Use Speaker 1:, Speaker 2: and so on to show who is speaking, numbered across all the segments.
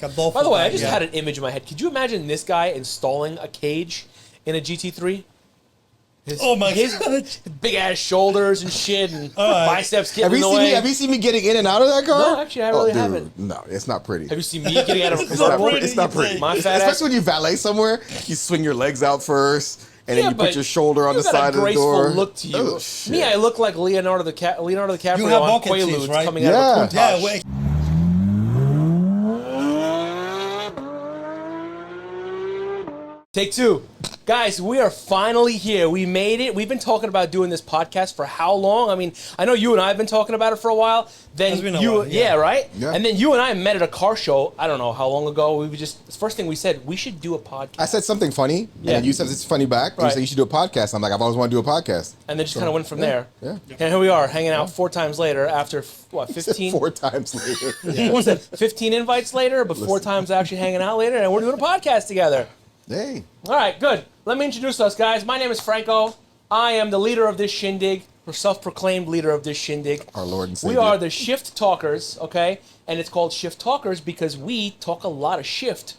Speaker 1: like a duffel.
Speaker 2: By the way, I
Speaker 1: bag,
Speaker 2: just had an image in my head. Could you imagine this guy installing a cage in a GT3? His big ass shoulders and shit and biceps getting in the way.
Speaker 3: Have you seen me getting in and out of that car?
Speaker 2: No, actually, I really haven't.
Speaker 3: No, it's not pretty.
Speaker 2: Have you seen me getting out of a
Speaker 3: It's not pretty.
Speaker 2: My fat ass.
Speaker 3: Especially when you valet somewhere, you swing your legs out first, and then you put your shoulder on the side of the door.
Speaker 2: You got a graceful look to you.
Speaker 3: Oh,
Speaker 2: Me, I look like Leonardo DiCaprio
Speaker 1: You have
Speaker 2: on
Speaker 1: bucket
Speaker 2: Quaaludes
Speaker 1: seats, right?
Speaker 2: coming out of a Countach.
Speaker 1: wait.
Speaker 2: Take two. Guys, we are finally here. We made it. We've been talking about doing this podcast for how long? I mean, I know you and I have been talking about it for a while. Then
Speaker 1: It's been a while,
Speaker 2: yeah, right?
Speaker 3: Yeah.
Speaker 2: And then you and I met at a car show, I don't know how long ago. We just, the first thing we said, we should do a podcast.
Speaker 3: I said something funny,
Speaker 2: Yeah.
Speaker 3: and you said it's funny back. And
Speaker 2: Right.
Speaker 3: you said you should do a podcast. I'm like, I've always wanted to do a podcast.
Speaker 2: And then just kind of went from there.
Speaker 3: Yeah.
Speaker 2: And here we are, hanging out 4 times later after, what,
Speaker 3: He said
Speaker 2: 15?
Speaker 3: 4 times later.
Speaker 2: What's that, 15 invites later, but 4 times actually hanging out later, and we're doing a podcast together.
Speaker 3: Hey.
Speaker 2: All right, good. Let me introduce us, guys. My name is Franco. I am the leader of this shindig, or self-proclaimed leader of this shindig.
Speaker 3: Our Lord and
Speaker 2: We
Speaker 3: Savior.
Speaker 2: are the Shift Talkers, okay? And it's called Shift Talkers because we talk a lot of shift.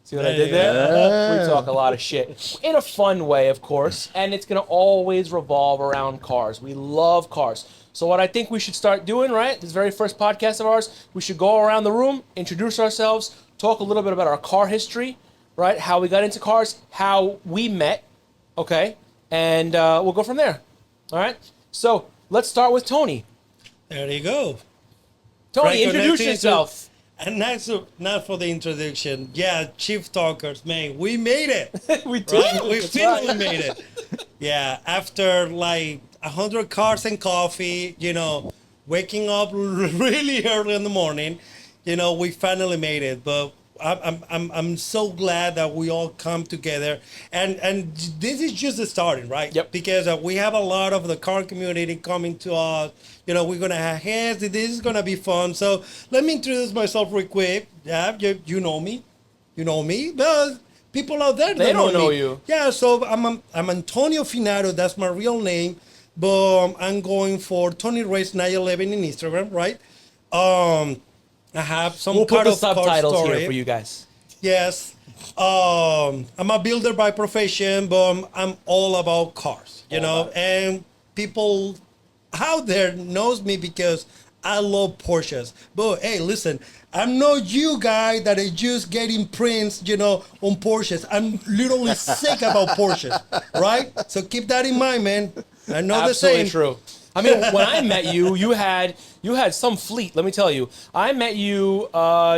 Speaker 2: See what I did there? We talk a lot of shit. In a fun way, of course. And it's going to always revolve around cars. We love cars. So what I think we should start doing, right? This very first podcast of ours, we should go around the room, introduce ourselves, talk a little bit about our car history, right? How we got into cars, how we met, okay? And we'll go from there, all right? So let's start with Tony.
Speaker 1: There you go.
Speaker 2: Tony,
Speaker 1: Franco,
Speaker 2: introduce
Speaker 1: nice to
Speaker 2: yourself.
Speaker 1: And not for the introduction. Yeah, Chief Talkers, man, we made it.
Speaker 2: We did.
Speaker 1: Right? We finally made it. Yeah, after like 100 cars and coffee, waking up really early in the morning, we finally made it. But I'm so glad that we all come together, and this is just the starting, right?
Speaker 2: Yep.
Speaker 1: Because we have a lot of the car community coming to us. We're gonna have hands. This is gonna be fun. So let me introduce myself real quick. Yeah, you know me, but people out there
Speaker 2: They don't know
Speaker 1: me.
Speaker 2: you.
Speaker 1: Yeah, so I'm Antonio Finado. That's my real name, but I'm going for Tony Race 911 in Instagram, right? I have some
Speaker 2: We'll put
Speaker 1: part
Speaker 2: the
Speaker 1: of car
Speaker 2: subtitles
Speaker 1: story.
Speaker 2: here for you guys.
Speaker 1: Yes. I'm a builder by profession, but I'm all about cars, and people out there knows me because I love Porsches. But hey, listen, I'm not you guy that is just getting prints, on Porsches. I'm literally sick about Porsches, right? So keep that in mind, man. I know the
Speaker 2: Absolutely
Speaker 1: same.
Speaker 2: true. I mean, when I met you, you had some fleet. Let me tell you, I met you.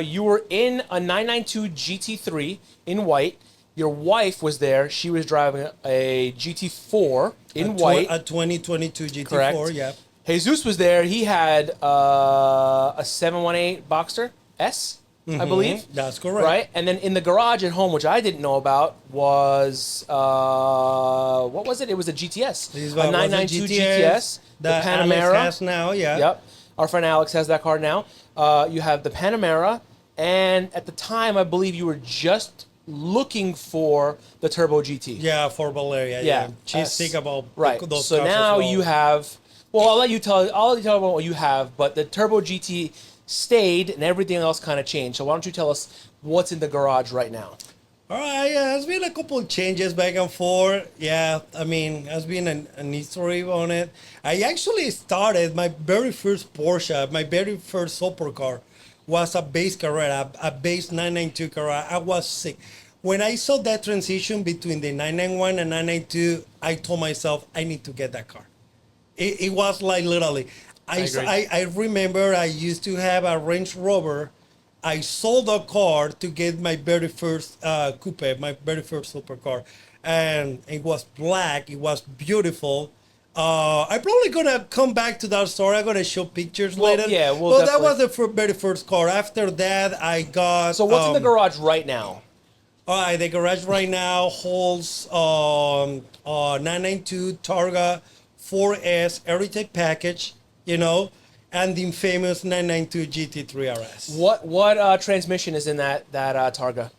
Speaker 2: You were in a 992 GT3 in white. Your wife was there. She was driving a GT4 in white.
Speaker 1: A 2022 GT4,
Speaker 2: Correct.
Speaker 1: yeah.
Speaker 2: Jesus was there. He had a 718 Boxster S, I believe.
Speaker 1: That's correct.
Speaker 2: Right? And then in the garage at home, which I didn't know about, was, what was it? It was a GTS. A 992 GTS. The Panamera.
Speaker 1: Alex has now, yeah.
Speaker 2: Yep. Our friend Alex has that car now. You have the Panamera. And at the time, I believe you were just looking for the Turbo GT.
Speaker 1: Yeah, for Valeria. Yeah. She's sick about
Speaker 2: right.
Speaker 1: those
Speaker 2: So
Speaker 1: cars
Speaker 2: now
Speaker 1: as well.
Speaker 2: you have. Well, I'll let you tell about what you have, but the Turbo GT stayed, and everything else kind of changed. So why don't you tell us what's in the garage right now?
Speaker 1: All right, yeah, there's been a couple of changes back and forth. Yeah, I mean, there's been an history on it. I actually started my very first Porsche, my very first supercar was a base Carrera, a base 992 Carrera. I was sick. When I saw that transition between the 991 and 992, I told myself, I need to get that car. It was like literally. I remember I used to have a Range Rover. I sold a car to get my very first coupe, my very first supercar. And it was black. It was beautiful. I'm probably going to come back to that story. I'm going to show pictures later.
Speaker 2: Yeah,
Speaker 1: But that was the very first car. After that, I got...
Speaker 2: So what's in the garage right now?
Speaker 1: All right, the garage right now holds 992 Targa 4S Heritage Package, and the famous 992 GT3 RS.
Speaker 2: What transmission is in that Targa?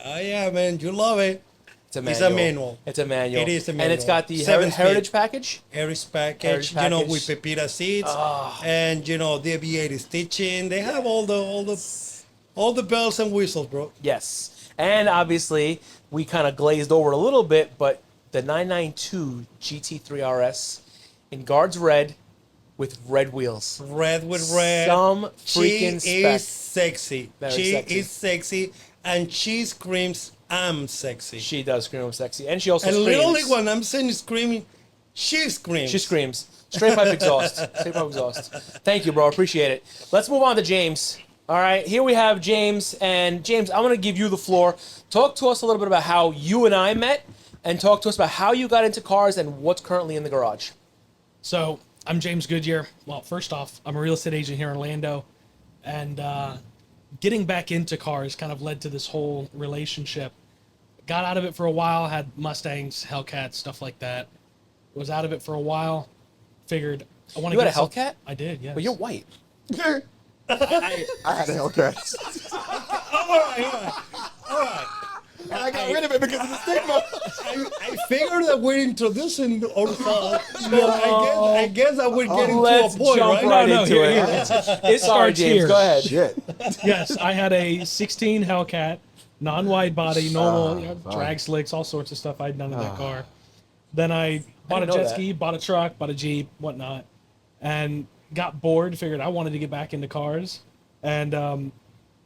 Speaker 1: Oh, yeah, man, you love it.
Speaker 2: It's a manual.
Speaker 1: It's a manual.
Speaker 2: It's a manual.
Speaker 1: It is a
Speaker 2: And it's
Speaker 1: manual.
Speaker 2: got the
Speaker 1: 7-speed.
Speaker 2: Heritage package?
Speaker 1: Heritage package,
Speaker 2: Heritage package.
Speaker 1: with Pepita seats, and, the V8 stitching. They have all the All the bells and whistles, bro.
Speaker 2: Yes. And obviously, we kind of glazed over a little bit, but the 992 GT3 RS in Guards Red with red wheels.
Speaker 1: Red with red.
Speaker 2: Some freaking
Speaker 1: She
Speaker 2: spec.
Speaker 1: is sexy.
Speaker 2: Very
Speaker 1: She
Speaker 2: sexy.
Speaker 1: is sexy, and she screams, "I'm sexy."
Speaker 2: She does scream sexy. And she also
Speaker 1: And
Speaker 2: screams.
Speaker 1: literally, when I'm saying screaming, she screams.
Speaker 2: She screams. Straight pipe exhaust. Straight pipe exhaust. Thank you, bro. Appreciate it. Let's move on to James. All right, here we have James. And James, I'm going to give you the floor. Talk to us a little bit about how you and I met, and talk to us about how you got into cars and what's currently in the garage.
Speaker 4: So I'm James Goodyear. Well, first off, I'm a real estate agent here in Orlando, and getting back into cars kind of led to this whole relationship. Got out of it for a while, had Mustangs, Hellcats, stuff like that. Was out of it for a while. Figured I want to.
Speaker 2: You had
Speaker 4: get
Speaker 2: a Hellcat?
Speaker 4: I did, yes.
Speaker 2: But you're white.
Speaker 3: I had a Hellcat.
Speaker 1: All right.
Speaker 3: And I got rid of it because of the stigma.
Speaker 1: I figured that we're introducing ourselves, so I guess I would get into
Speaker 2: Let's
Speaker 1: a point,
Speaker 2: jump
Speaker 1: right?
Speaker 2: right
Speaker 4: No,
Speaker 2: into
Speaker 4: here,
Speaker 2: it.
Speaker 4: here.
Speaker 2: Sorry,
Speaker 4: starts
Speaker 2: James.
Speaker 4: here.
Speaker 2: Go ahead.
Speaker 3: Shit.
Speaker 4: Yes, I had a 16 Hellcat, non-wide body, normal, drag slicks, all sorts of stuff I'd done in that car. Then I bought a
Speaker 2: didn't know
Speaker 4: jet
Speaker 2: that.
Speaker 4: ski, bought a truck, bought a Jeep, whatnot, and got bored. Figured I wanted to get back into cars, and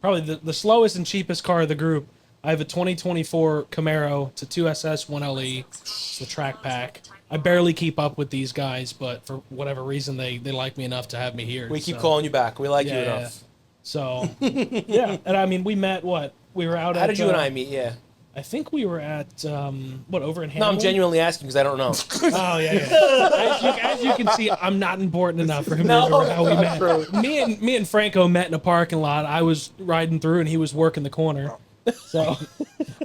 Speaker 4: probably the slowest and cheapest car of the group. I have a 2024 Camaro. It's a 2SS 1LE. It's the track pack. I barely keep up with these guys, but for whatever reason, they like me enough to have me here.
Speaker 2: We keep
Speaker 4: so.
Speaker 2: calling you back. We like you
Speaker 4: Yeah.
Speaker 2: enough.
Speaker 4: So, yeah, and I mean, we met. We were out.
Speaker 2: How
Speaker 4: at,
Speaker 2: did you and I meet? Yeah.
Speaker 4: I think we were at over in Hamilton.
Speaker 2: No, I'm genuinely asking because I don't know.
Speaker 4: Oh yeah. As you can see, I'm not important enough for him to remember how we met. Me and Franco met in a parking lot. I was riding through and he was working the corner. So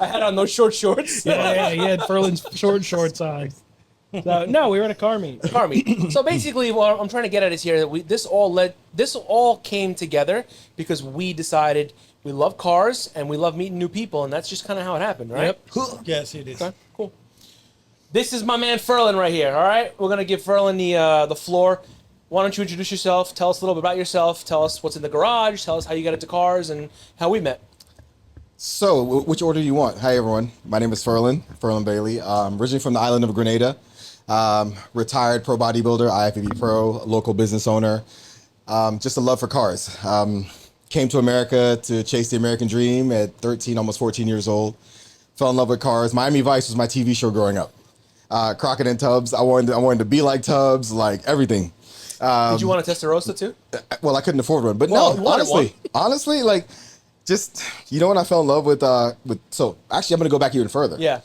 Speaker 2: I had on those short shorts.
Speaker 4: yeah, he had Ferlan's shorts on. So no, we were at a car meet.
Speaker 2: Car meet. So basically, what I'm trying to get at is here that this all came together because we decided we love cars and we love meeting new people, and that's just kind of how it happened, right?
Speaker 4: Yep.
Speaker 1: Yes, it is.
Speaker 2: Okay, cool. This is my man Ferlan right here. All right, we're gonna give Ferlan the floor. Why don't you introduce yourself? Tell us a little bit about yourself. Tell us what's in the garage. Tell us how you got into cars and how we met.
Speaker 3: So, which order do you want? Hi, everyone. My name is Ferlan Bailey. Originally from the island of Grenada. Retired pro bodybuilder, IFBB pro, local business owner. Just a love for cars. Came to America to chase the American dream at 13, almost 14 years old. Fell in love with cars. Miami Vice was my TV show growing up. Crockett and Tubbs. I wanted to be like Tubbs, like everything.
Speaker 2: Did you want a Testarossa too?
Speaker 3: Well, I couldn't afford one, but
Speaker 2: Well,
Speaker 3: no,
Speaker 2: you wanted
Speaker 3: honestly, like, just, you know when I fell in love with, so actually I'm going to go back even further.
Speaker 2: Yeah.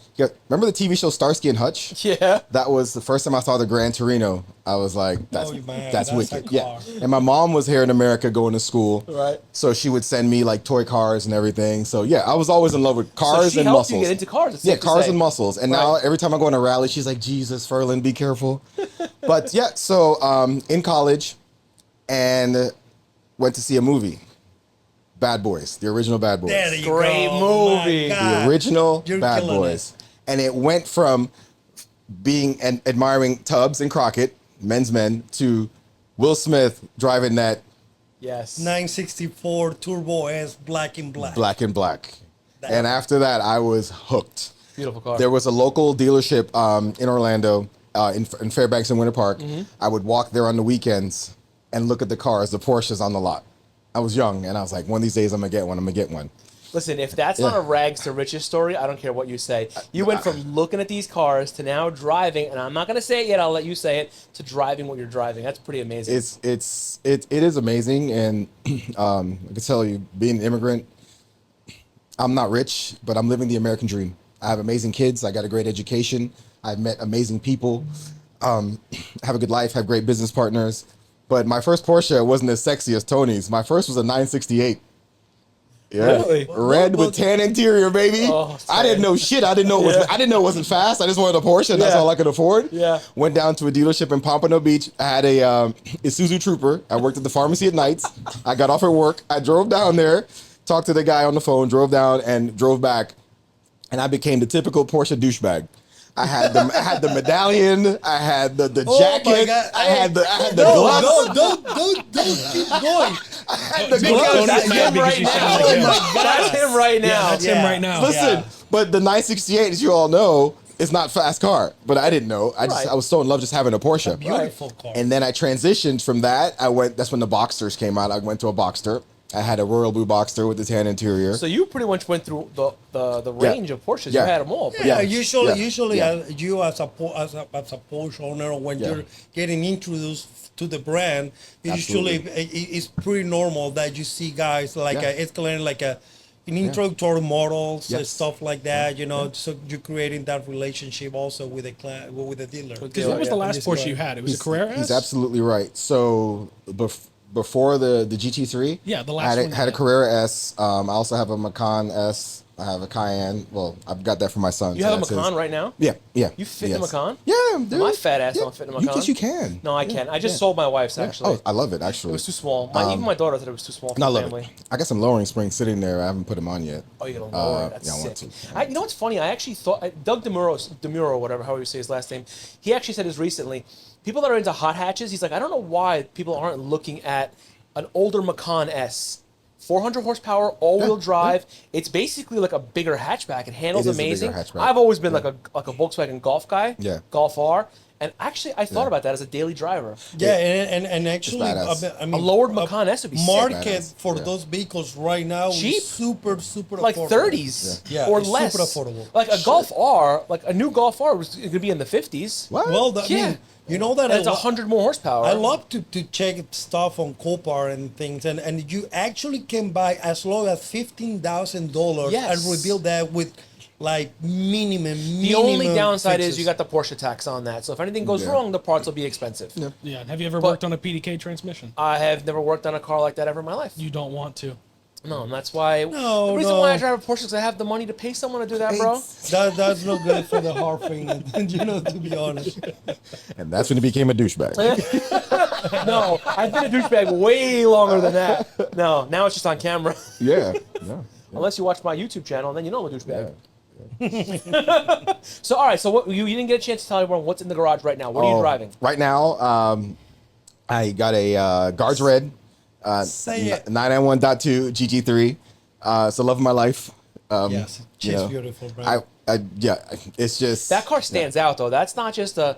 Speaker 3: Remember the TV show Starsky and Hutch?
Speaker 2: Yeah.
Speaker 3: That was the first time I saw the Gran Torino. I was like, that's
Speaker 1: that's a
Speaker 3: wicked.
Speaker 1: car.
Speaker 3: Yeah. And my mom was here in America going to school.
Speaker 2: Right.
Speaker 3: So she would send me like toy cars and everything. So yeah, I was always in love with cars
Speaker 2: So she
Speaker 3: and
Speaker 2: helped
Speaker 3: muscles.
Speaker 2: you get into cars. It's
Speaker 3: Yeah,
Speaker 2: safe to
Speaker 3: cars
Speaker 2: say.
Speaker 3: and muscles. And now every time I go on a rally, she's like, Jesus, Ferlan, be careful. But yeah, so in college and went to see a movie. Bad Boys, the original Bad Boys.
Speaker 1: There you
Speaker 2: Great
Speaker 1: go.
Speaker 2: movie.
Speaker 1: My
Speaker 3: The
Speaker 1: God.
Speaker 3: original
Speaker 1: You're
Speaker 3: Bad
Speaker 1: killing
Speaker 3: Boys. And it went from being and admiring Tubbs and Crockett, men's men, to Will Smith driving that
Speaker 2: Yes.
Speaker 1: 964 Turbo S black and black.
Speaker 3: black and black. And after that, I was hooked.
Speaker 2: Beautiful car.
Speaker 3: There was a local dealership in Orlando, in Fairbanks and Winter Park. I would walk there on the weekends and look at the cars, the Porsches on the lot. I was young, and I was like, one of these days I'm going to get one.
Speaker 2: Listen, if that's not a rags to riches story, I don't care what you say. You went from looking at these cars to now driving, and I'm not going to say it yet, I'll let you say it, to driving what you're driving. That's pretty amazing.
Speaker 3: It is amazing, and I can tell you, being an immigrant, I'm not rich, but I'm living the American dream. I have amazing kids. I got a great education. I've met amazing people. Have a good life. Have great business partners. But my first Porsche wasn't as sexy as Tony's. My first was a 968. Yeah,
Speaker 2: Really?
Speaker 3: red with tan interior, baby.
Speaker 2: Oh,
Speaker 3: I didn't know shit. I didn't know it wasn't fast. I just wanted a Porsche, and that's
Speaker 2: Yeah.
Speaker 3: all I could afford.
Speaker 2: Yeah.
Speaker 3: Went down to a dealership in Pompano Beach. I had a Isuzu Trooper. I worked at the pharmacy at nights. I got off at work. I drove down there, talked to the guy on the phone, drove down, and drove back, and I became the typical Porsche douchebag. I had the medallion. I had the
Speaker 1: Oh
Speaker 3: jacket.
Speaker 1: my God.
Speaker 3: I had the
Speaker 1: No,
Speaker 3: gloves.
Speaker 1: don't keep going.
Speaker 3: had the
Speaker 4: Don't
Speaker 3: glove.
Speaker 4: get
Speaker 2: That's
Speaker 4: mad
Speaker 2: him
Speaker 4: because
Speaker 2: right
Speaker 4: you
Speaker 2: now.
Speaker 4: sound
Speaker 1: Oh
Speaker 4: like him.
Speaker 1: my God.
Speaker 2: That's him right now.
Speaker 4: Yeah, that's him
Speaker 1: Yeah.
Speaker 4: right now.
Speaker 3: Listen,
Speaker 1: Yeah.
Speaker 3: but the 968, as you all know, is not fast car. But I didn't know.
Speaker 2: Right.
Speaker 3: I was so in love just having a Porsche.
Speaker 1: Beautiful car.
Speaker 3: And then I transitioned from that. That's when the Boxsters came out. I went to a Boxster. I had a royal blue Boxster with the tan interior.
Speaker 2: So you pretty much went through the range of Porsches.
Speaker 3: Yeah.
Speaker 2: You had them all.
Speaker 1: Yeah,
Speaker 3: Yeah.
Speaker 1: usually
Speaker 3: Yeah.
Speaker 1: You as a Porsche owner, when
Speaker 3: Yeah.
Speaker 1: you're getting introduced to the brand, usually it's pretty normal that you see guys like
Speaker 3: Yeah.
Speaker 1: escalating like in introductory models,
Speaker 3: Yes.
Speaker 1: stuff like that. You know, so you're creating that relationship also with the dealer.
Speaker 2: With
Speaker 4: Because what was the
Speaker 2: Yeah.
Speaker 4: last
Speaker 1: This
Speaker 4: Porsche
Speaker 1: guy.
Speaker 4: you had? It was a Carrera S?
Speaker 3: He's absolutely right. So before the GT3,
Speaker 4: Yeah, the
Speaker 3: I
Speaker 4: last
Speaker 3: had
Speaker 4: one.
Speaker 3: had a Carrera S. I also have a Macan S. I have a Cayenne. Well, I've got that for my son.
Speaker 2: You
Speaker 3: so
Speaker 2: have a
Speaker 3: that's his.
Speaker 2: Macan right now?
Speaker 3: Yeah, yeah.
Speaker 2: You fit in a Macan?
Speaker 3: Yeah, dude.
Speaker 2: My fat ass don't fit in a Macan.
Speaker 3: Yes, you can.
Speaker 2: No, I can't. I just sold my wife's actually.
Speaker 3: Oh, I love it
Speaker 2: It
Speaker 3: actually.
Speaker 2: was too small. Even my daughter said it was too small for
Speaker 3: No, I
Speaker 2: the
Speaker 3: love
Speaker 2: family.
Speaker 3: it. I got some lowering springs sitting there. I haven't put them on yet.
Speaker 2: Oh, you're gonna lower it. That's
Speaker 3: yeah, I
Speaker 2: sick.
Speaker 3: want to.
Speaker 2: You know what's funny? I actually thought Doug Demuro, or whatever, however you say his last name. He actually said this recently. People that are into hot hatches, he's like, I don't know why people aren't looking at an older Macan S. 400 horsepower, all-wheel drive. It's basically like a bigger hatchback. It handles
Speaker 3: It is a bigger
Speaker 2: amazing.
Speaker 3: hatchback.
Speaker 2: I've always been like a Volkswagen Golf guy.
Speaker 3: Yeah.
Speaker 2: Golf R. And actually, I thought about that as a daily driver.
Speaker 1: Yeah, and actually,
Speaker 3: badass.
Speaker 1: I mean,
Speaker 2: A lowered Macan S would be sick.
Speaker 1: market
Speaker 3: Badass.
Speaker 1: for
Speaker 3: Yeah.
Speaker 1: those vehicles right now
Speaker 2: Cheap?
Speaker 1: is super
Speaker 2: Like
Speaker 1: affordable.
Speaker 2: 30s
Speaker 1: Yeah. Yeah,
Speaker 2: or
Speaker 1: it's
Speaker 2: less.
Speaker 1: super affordable.
Speaker 2: Like a Golf R, like a new Golf R was going to be in the 50s.
Speaker 3: What?
Speaker 1: Well, I
Speaker 2: Yeah.
Speaker 1: mean, you know that
Speaker 2: And it's
Speaker 1: I
Speaker 2: 100 more horsepower.
Speaker 1: I love to check stuff on Copar and things, and you actually can buy as low as $15,000
Speaker 2: Yes.
Speaker 1: and rebuild that with like minimum.
Speaker 2: The only downside
Speaker 1: fixes.
Speaker 2: is you got the Porsche tax on that. So if anything goes
Speaker 3: Yeah.
Speaker 2: wrong, the parts will be expensive.
Speaker 4: Yeah. Have you ever
Speaker 2: But-
Speaker 4: worked on a PDK transmission?
Speaker 2: I have never worked on a car like that ever in my life.
Speaker 4: You don't want to.
Speaker 2: No, and that's why.
Speaker 1: No,
Speaker 2: the reason
Speaker 1: no.
Speaker 2: why I drive a Porsche is because I have the money to pay someone to do that, bro.
Speaker 1: That's not good for the heart thing, you know, to be honest.
Speaker 3: And that's when he became a douchebag.
Speaker 2: No, I've been a douchebag way longer than that. No, now it's just on camera.
Speaker 3: yeah. Yeah.
Speaker 2: Unless you watch my YouTube channel, and then you know I'm a douchebag. So, all right. So, what you didn't get a chance to tell everyone what's in the garage right now. What are you driving?
Speaker 3: Right now, I got a Guards Red
Speaker 1: Say it.
Speaker 3: 991.2 GT3. It's the love of my life.
Speaker 1: Yes,
Speaker 3: you
Speaker 1: she's
Speaker 3: know,
Speaker 1: beautiful, bro.
Speaker 3: yeah, it's just
Speaker 2: That car stands out, though. That's not just a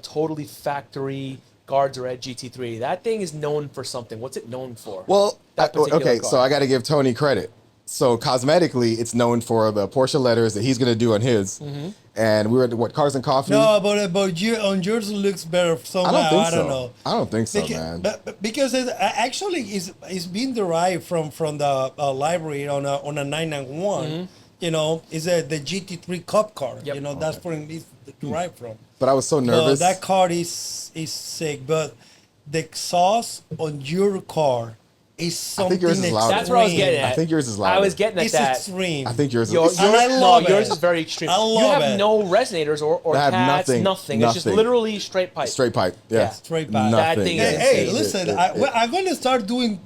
Speaker 2: totally factory Guards Red GT3. That thing is known for something. What's it known for?
Speaker 3: Well,
Speaker 2: That particular
Speaker 3: okay,
Speaker 2: car.
Speaker 3: so I got to give Tony credit. So cosmetically, it's known for the Porsche letters that he's gonna do on his.
Speaker 2: Mm-hmm.
Speaker 3: And we were at what Cars and Coffee.
Speaker 1: No, but you on yours looks better somehow.
Speaker 3: I don't think
Speaker 1: I
Speaker 3: so.
Speaker 1: don't know.
Speaker 3: I don't think so,
Speaker 1: Because,
Speaker 3: man.
Speaker 1: but because actually it's being derived from the library on a 991. You know, is the GT3 Cup car.
Speaker 2: Yep.
Speaker 1: You know, that's where it's derived from.
Speaker 3: But I was so
Speaker 1: But
Speaker 3: nervous.
Speaker 1: that car is sick. But the exhaust on your car is something
Speaker 3: yours is louder.
Speaker 2: That's where I was getting
Speaker 1: extreme.
Speaker 2: at.
Speaker 3: I think yours is
Speaker 2: I
Speaker 3: louder.
Speaker 2: was getting at
Speaker 1: It's
Speaker 2: that.
Speaker 1: extreme.
Speaker 3: I think yours is.
Speaker 2: Yours,
Speaker 1: And I
Speaker 2: no,
Speaker 1: love
Speaker 2: yours
Speaker 1: it.
Speaker 2: is very extreme.
Speaker 1: I
Speaker 2: You
Speaker 1: love
Speaker 2: have
Speaker 1: it.
Speaker 2: no resonators or
Speaker 3: I have
Speaker 2: cats,
Speaker 3: nothing.
Speaker 2: It's just
Speaker 3: Nothing.
Speaker 2: literally straight pipe.
Speaker 3: Straight pipe. Yeah.
Speaker 2: Yeah.
Speaker 1: Straight back.
Speaker 2: That
Speaker 3: Nothing.
Speaker 2: thing
Speaker 1: Hey,
Speaker 2: is
Speaker 1: hey,
Speaker 2: insane.
Speaker 1: listen, I'm going to start doing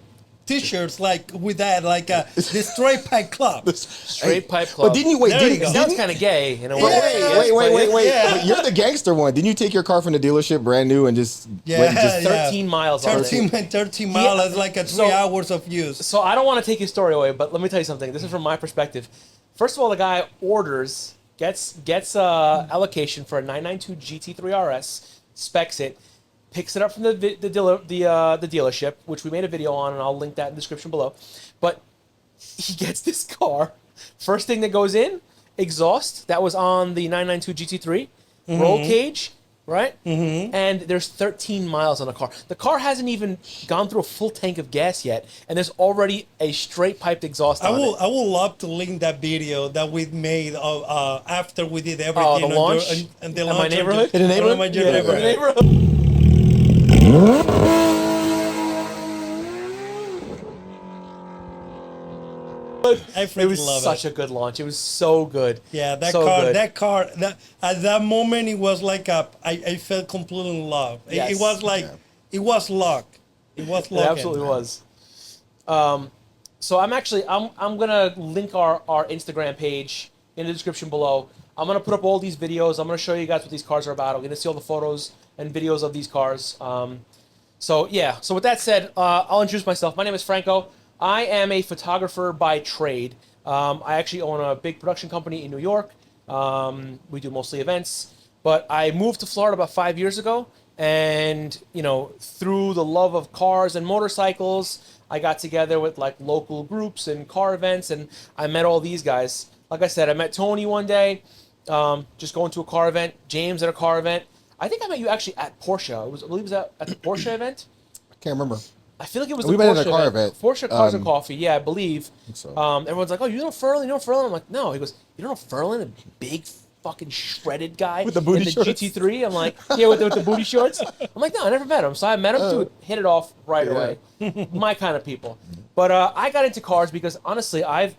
Speaker 1: T-shirts like with that, like the Straight Pack Club.
Speaker 2: Straight pipe club.
Speaker 3: But didn't you wait?
Speaker 1: There you
Speaker 3: Didn't,
Speaker 1: go.
Speaker 2: Sounds
Speaker 3: didn't,
Speaker 2: kind of gay in a way.
Speaker 1: Yeah.
Speaker 3: wait.
Speaker 1: Yeah.
Speaker 3: But you're the gangster one. Didn't you take your car from the dealership brand new and just
Speaker 1: Yeah,
Speaker 3: went and just
Speaker 1: yeah.
Speaker 2: 13 miles on it.
Speaker 1: 13 miles, that's like 3 hours of use.
Speaker 2: So I don't want to take his story away, but let me tell you something. This is from my perspective. First of all, the guy gets allocation for a 992 GT3 RS, specs it, picks it up from the dealership, which we made a video on, and I'll link that in the description below. But he gets this car. First thing that goes in, exhaust that was on the 992 GT3, roll cage, right? And there's 13 miles on the car. The car hasn't even gone through a full tank of gas yet, and there's already a straight piped exhaust on it.
Speaker 1: I would love to link that video that we made after we did everything.
Speaker 2: Oh, the
Speaker 1: on
Speaker 2: launch?
Speaker 1: and the
Speaker 2: In my
Speaker 1: launch on
Speaker 2: neighborhood?
Speaker 3: In the neighborhood?
Speaker 1: on my
Speaker 3: Yeah,
Speaker 1: neighborhood.
Speaker 2: Neighborhood.
Speaker 1: I
Speaker 2: It
Speaker 1: freaking
Speaker 2: was
Speaker 1: love
Speaker 2: such
Speaker 1: it.
Speaker 2: a good launch. It was so good.
Speaker 1: Yeah, that
Speaker 2: So
Speaker 1: car,
Speaker 2: good.
Speaker 1: at that moment, it was like I felt completely in love.
Speaker 2: Yes.
Speaker 1: It was like, it was luck. It was
Speaker 2: It
Speaker 1: luck.
Speaker 2: absolutely was. So I'm gonna link our Instagram page in the description below. I'm gonna put up all these videos. I'm gonna show you guys what these cars are about. I'm gonna see all the photos and videos of these cars. So yeah. So with that said, I'll introduce myself. My name is Franco. I am a photographer by trade. I actually own a big production company in New York. We do mostly events, but I moved to Florida about 5 years ago, and through the love of cars and motorcycles, I got together with like local groups and car events, and I met all these guys. Like I said, I met Tony one day, just going to a car event. James at a car event. I think I met you actually at Porsche. I believe it was at the Porsche event.
Speaker 3: I can't remember.
Speaker 2: I feel like it was
Speaker 3: We
Speaker 2: the
Speaker 3: met
Speaker 2: Porsche
Speaker 3: at a car event.
Speaker 2: Porsche Cars and Coffee, yeah, I believe.
Speaker 3: So.
Speaker 2: Everyone's like, "Oh, you know Ferlan? You know Ferlan?" I'm like, "No." He goes, "You don't know Ferlan, the big fucking shredded guy
Speaker 3: With the booty
Speaker 2: in the
Speaker 3: shorts?
Speaker 2: GT3?" I'm like, "Yeah, with the booty shorts." I'm like, "No, I never met him." So I met him, dude, hit it off right away. My kind of people. But I got into cars because honestly, I've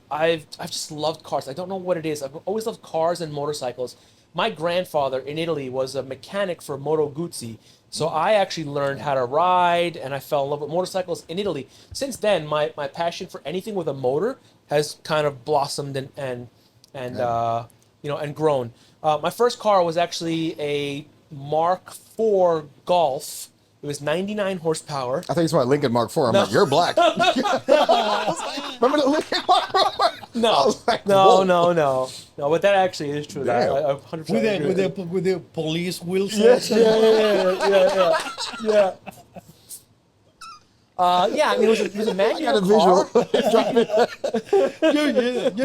Speaker 2: just loved cars. I don't know what it is. I've always loved cars and motorcycles. My grandfather in Italy was a mechanic for Moto Guzzi. So I actually learned how to ride, and I fell in love with motorcycles in Italy. Since then, my passion for anything with a motor has kind of blossomed and grown. My first car was actually a Mark IV Golf. It was 99 horsepower.
Speaker 3: I think it's my Lincoln Mark IV. I'm like, you're black. I was like, remember the Lincoln Mark IV?
Speaker 2: No,
Speaker 3: I was like,
Speaker 2: no,
Speaker 3: whoa.
Speaker 2: no. But that actually is true.
Speaker 3: Damn.
Speaker 2: I 100% agree
Speaker 1: With the police wheels.
Speaker 2: yeah. Yeah, I mean, it was a
Speaker 3: I
Speaker 2: manual
Speaker 3: got a
Speaker 2: car.
Speaker 3: visual.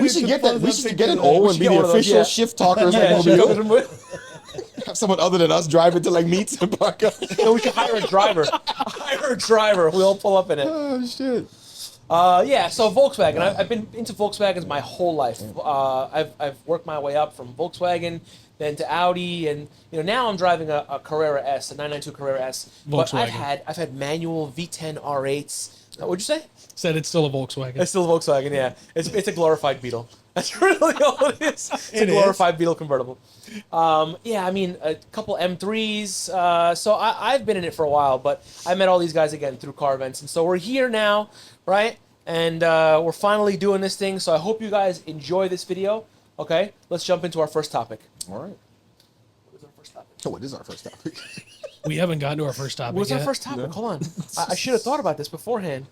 Speaker 3: We should get that. We should get an old and be
Speaker 2: get
Speaker 3: the
Speaker 2: one of those,
Speaker 3: official
Speaker 2: yeah.
Speaker 3: shift talkers.
Speaker 2: Yeah,
Speaker 3: Automobile. Have someone other than us drive it to like meets and park up.
Speaker 2: No, we should hire a driver. We all pull up in it.
Speaker 3: Oh shit.
Speaker 2: Yeah, so Volkswagen. I've been into Volkswagens my whole life. I've worked my way up from Volkswagen, then to Audi, and now I'm driving a Carrera S, a 992 Carrera S. But
Speaker 4: Volkswagen.
Speaker 2: I've had manual V10 R8s. What'd you say?
Speaker 4: Said it's still a Volkswagen.
Speaker 2: It's still a Volkswagen, yeah. It's a glorified Beetle. That's really all it is. It's a glorified Beetle convertible. Yeah, I mean, a couple M3s. So I've been in it for a while, but I met all these guys again through car events. And so we're here now, right? And we're finally doing this thing. So I hope you guys enjoy this video. Okay, let's jump into our first topic.
Speaker 3: All right.
Speaker 2: What is our first topic?
Speaker 3: So what is our first topic?
Speaker 4: We haven't gotten to our first topic
Speaker 2: What's
Speaker 4: yet.
Speaker 2: our first topic? Hold on. I should have thought about this beforehand.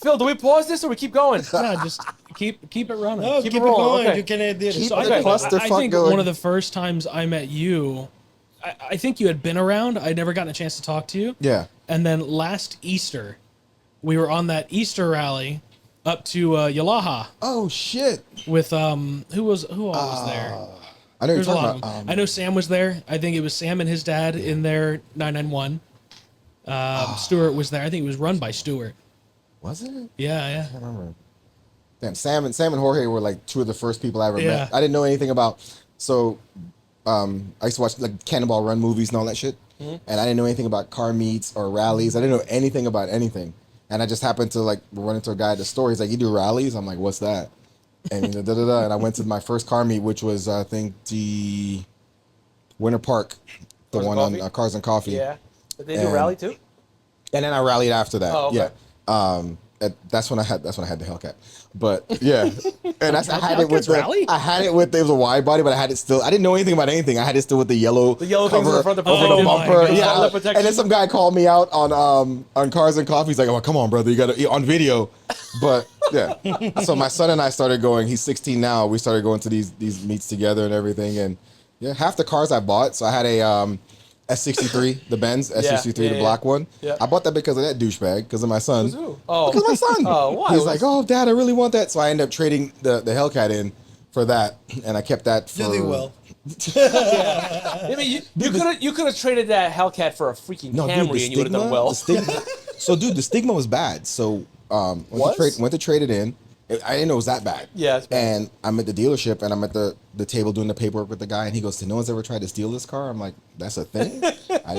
Speaker 2: Phil, do we pause this or we keep going?
Speaker 4: No, just keep it running.
Speaker 1: No,
Speaker 2: Keep
Speaker 1: keep
Speaker 2: it
Speaker 1: it
Speaker 2: rolling,
Speaker 1: going.
Speaker 2: okay.
Speaker 1: You can edit it.
Speaker 4: So
Speaker 3: Keep the clusterfuck
Speaker 4: I think
Speaker 3: going.
Speaker 4: one of the first times I met you, I think you had been around. I'd never gotten a chance to talk to you.
Speaker 3: Yeah.
Speaker 4: And then last Easter, we were on that Easter rally up to Yalaha
Speaker 3: Oh shit.
Speaker 4: with who all was there?
Speaker 3: I know you're
Speaker 4: There's a lot
Speaker 3: talking
Speaker 4: of
Speaker 3: about.
Speaker 4: them. I know Sam was there. I think it was Sam and his dad in their 991. Stuart was there. I think it was run by Stuart.
Speaker 3: Was it?
Speaker 4: Yeah.
Speaker 3: I remember. Damn, Sam and Jorge were like two of the first people I ever
Speaker 4: Yeah.
Speaker 3: met. I didn't know anything about. So, I used to watch like Cannonball Run movies and all that shit, and I didn't know anything about car meets or rallies. I didn't know anything about anything, and I just happened to like run into a guy at the store. He's like, "You do rallies?" I'm like, "What's that?" And he's like, da. And I went to my first car meet, which was I think the Winter Park, the
Speaker 2: Cars and
Speaker 3: one
Speaker 2: Coffee?
Speaker 3: on Cars and Coffee.
Speaker 2: Yeah. Did they do
Speaker 3: And-
Speaker 2: rally too?
Speaker 3: And then I rallied after that.
Speaker 2: Oh, okay.
Speaker 3: Yeah. That's when I had the Hellcat. But yeah. And I had it with
Speaker 4: Hellcat's rally?
Speaker 3: I had it with, it was a wide body, but I had it still, I didn't know anything about anything. I had it still with the yellow
Speaker 2: The yellow things in the front of the
Speaker 3: over the
Speaker 4: Oh my
Speaker 3: bumper.
Speaker 4: God.
Speaker 3: Yeah.
Speaker 2: Lip protection.
Speaker 3: And then some guy called me out on Cars and Coffee. He's like, "Oh, come on, brother, you got to on video." But yeah. So my son and I started going, he's 16 now. We started going to these meets together and everything. And yeah, half the cars I bought. So I had a S63, the Benz S63, the black one.
Speaker 2: Yeah.
Speaker 3: I bought that because of that douchebag, because of my son.
Speaker 2: Who? Oh.
Speaker 3: Because my son.
Speaker 2: Oh, why?
Speaker 3: He's like, "Oh, Dad, I really want that." So I ended up trading the Hellcat in for that, and I kept that for.
Speaker 1: You did well.
Speaker 2: I mean, you could have traded that Hellcat for a freaking
Speaker 3: No,
Speaker 2: Camry
Speaker 3: dude, the
Speaker 2: and you would have done
Speaker 3: stigma.
Speaker 2: well.
Speaker 3: The stigma. So, dude, the stigma was bad. So, went to trade it in. I didn't know it was that bad.
Speaker 2: Yeah, it's bad.
Speaker 3: And I'm at the dealership, and I'm at the table doing the paperwork with the guy, and he goes, "No one's ever tried to steal this car." I'm like, "That's a thing." I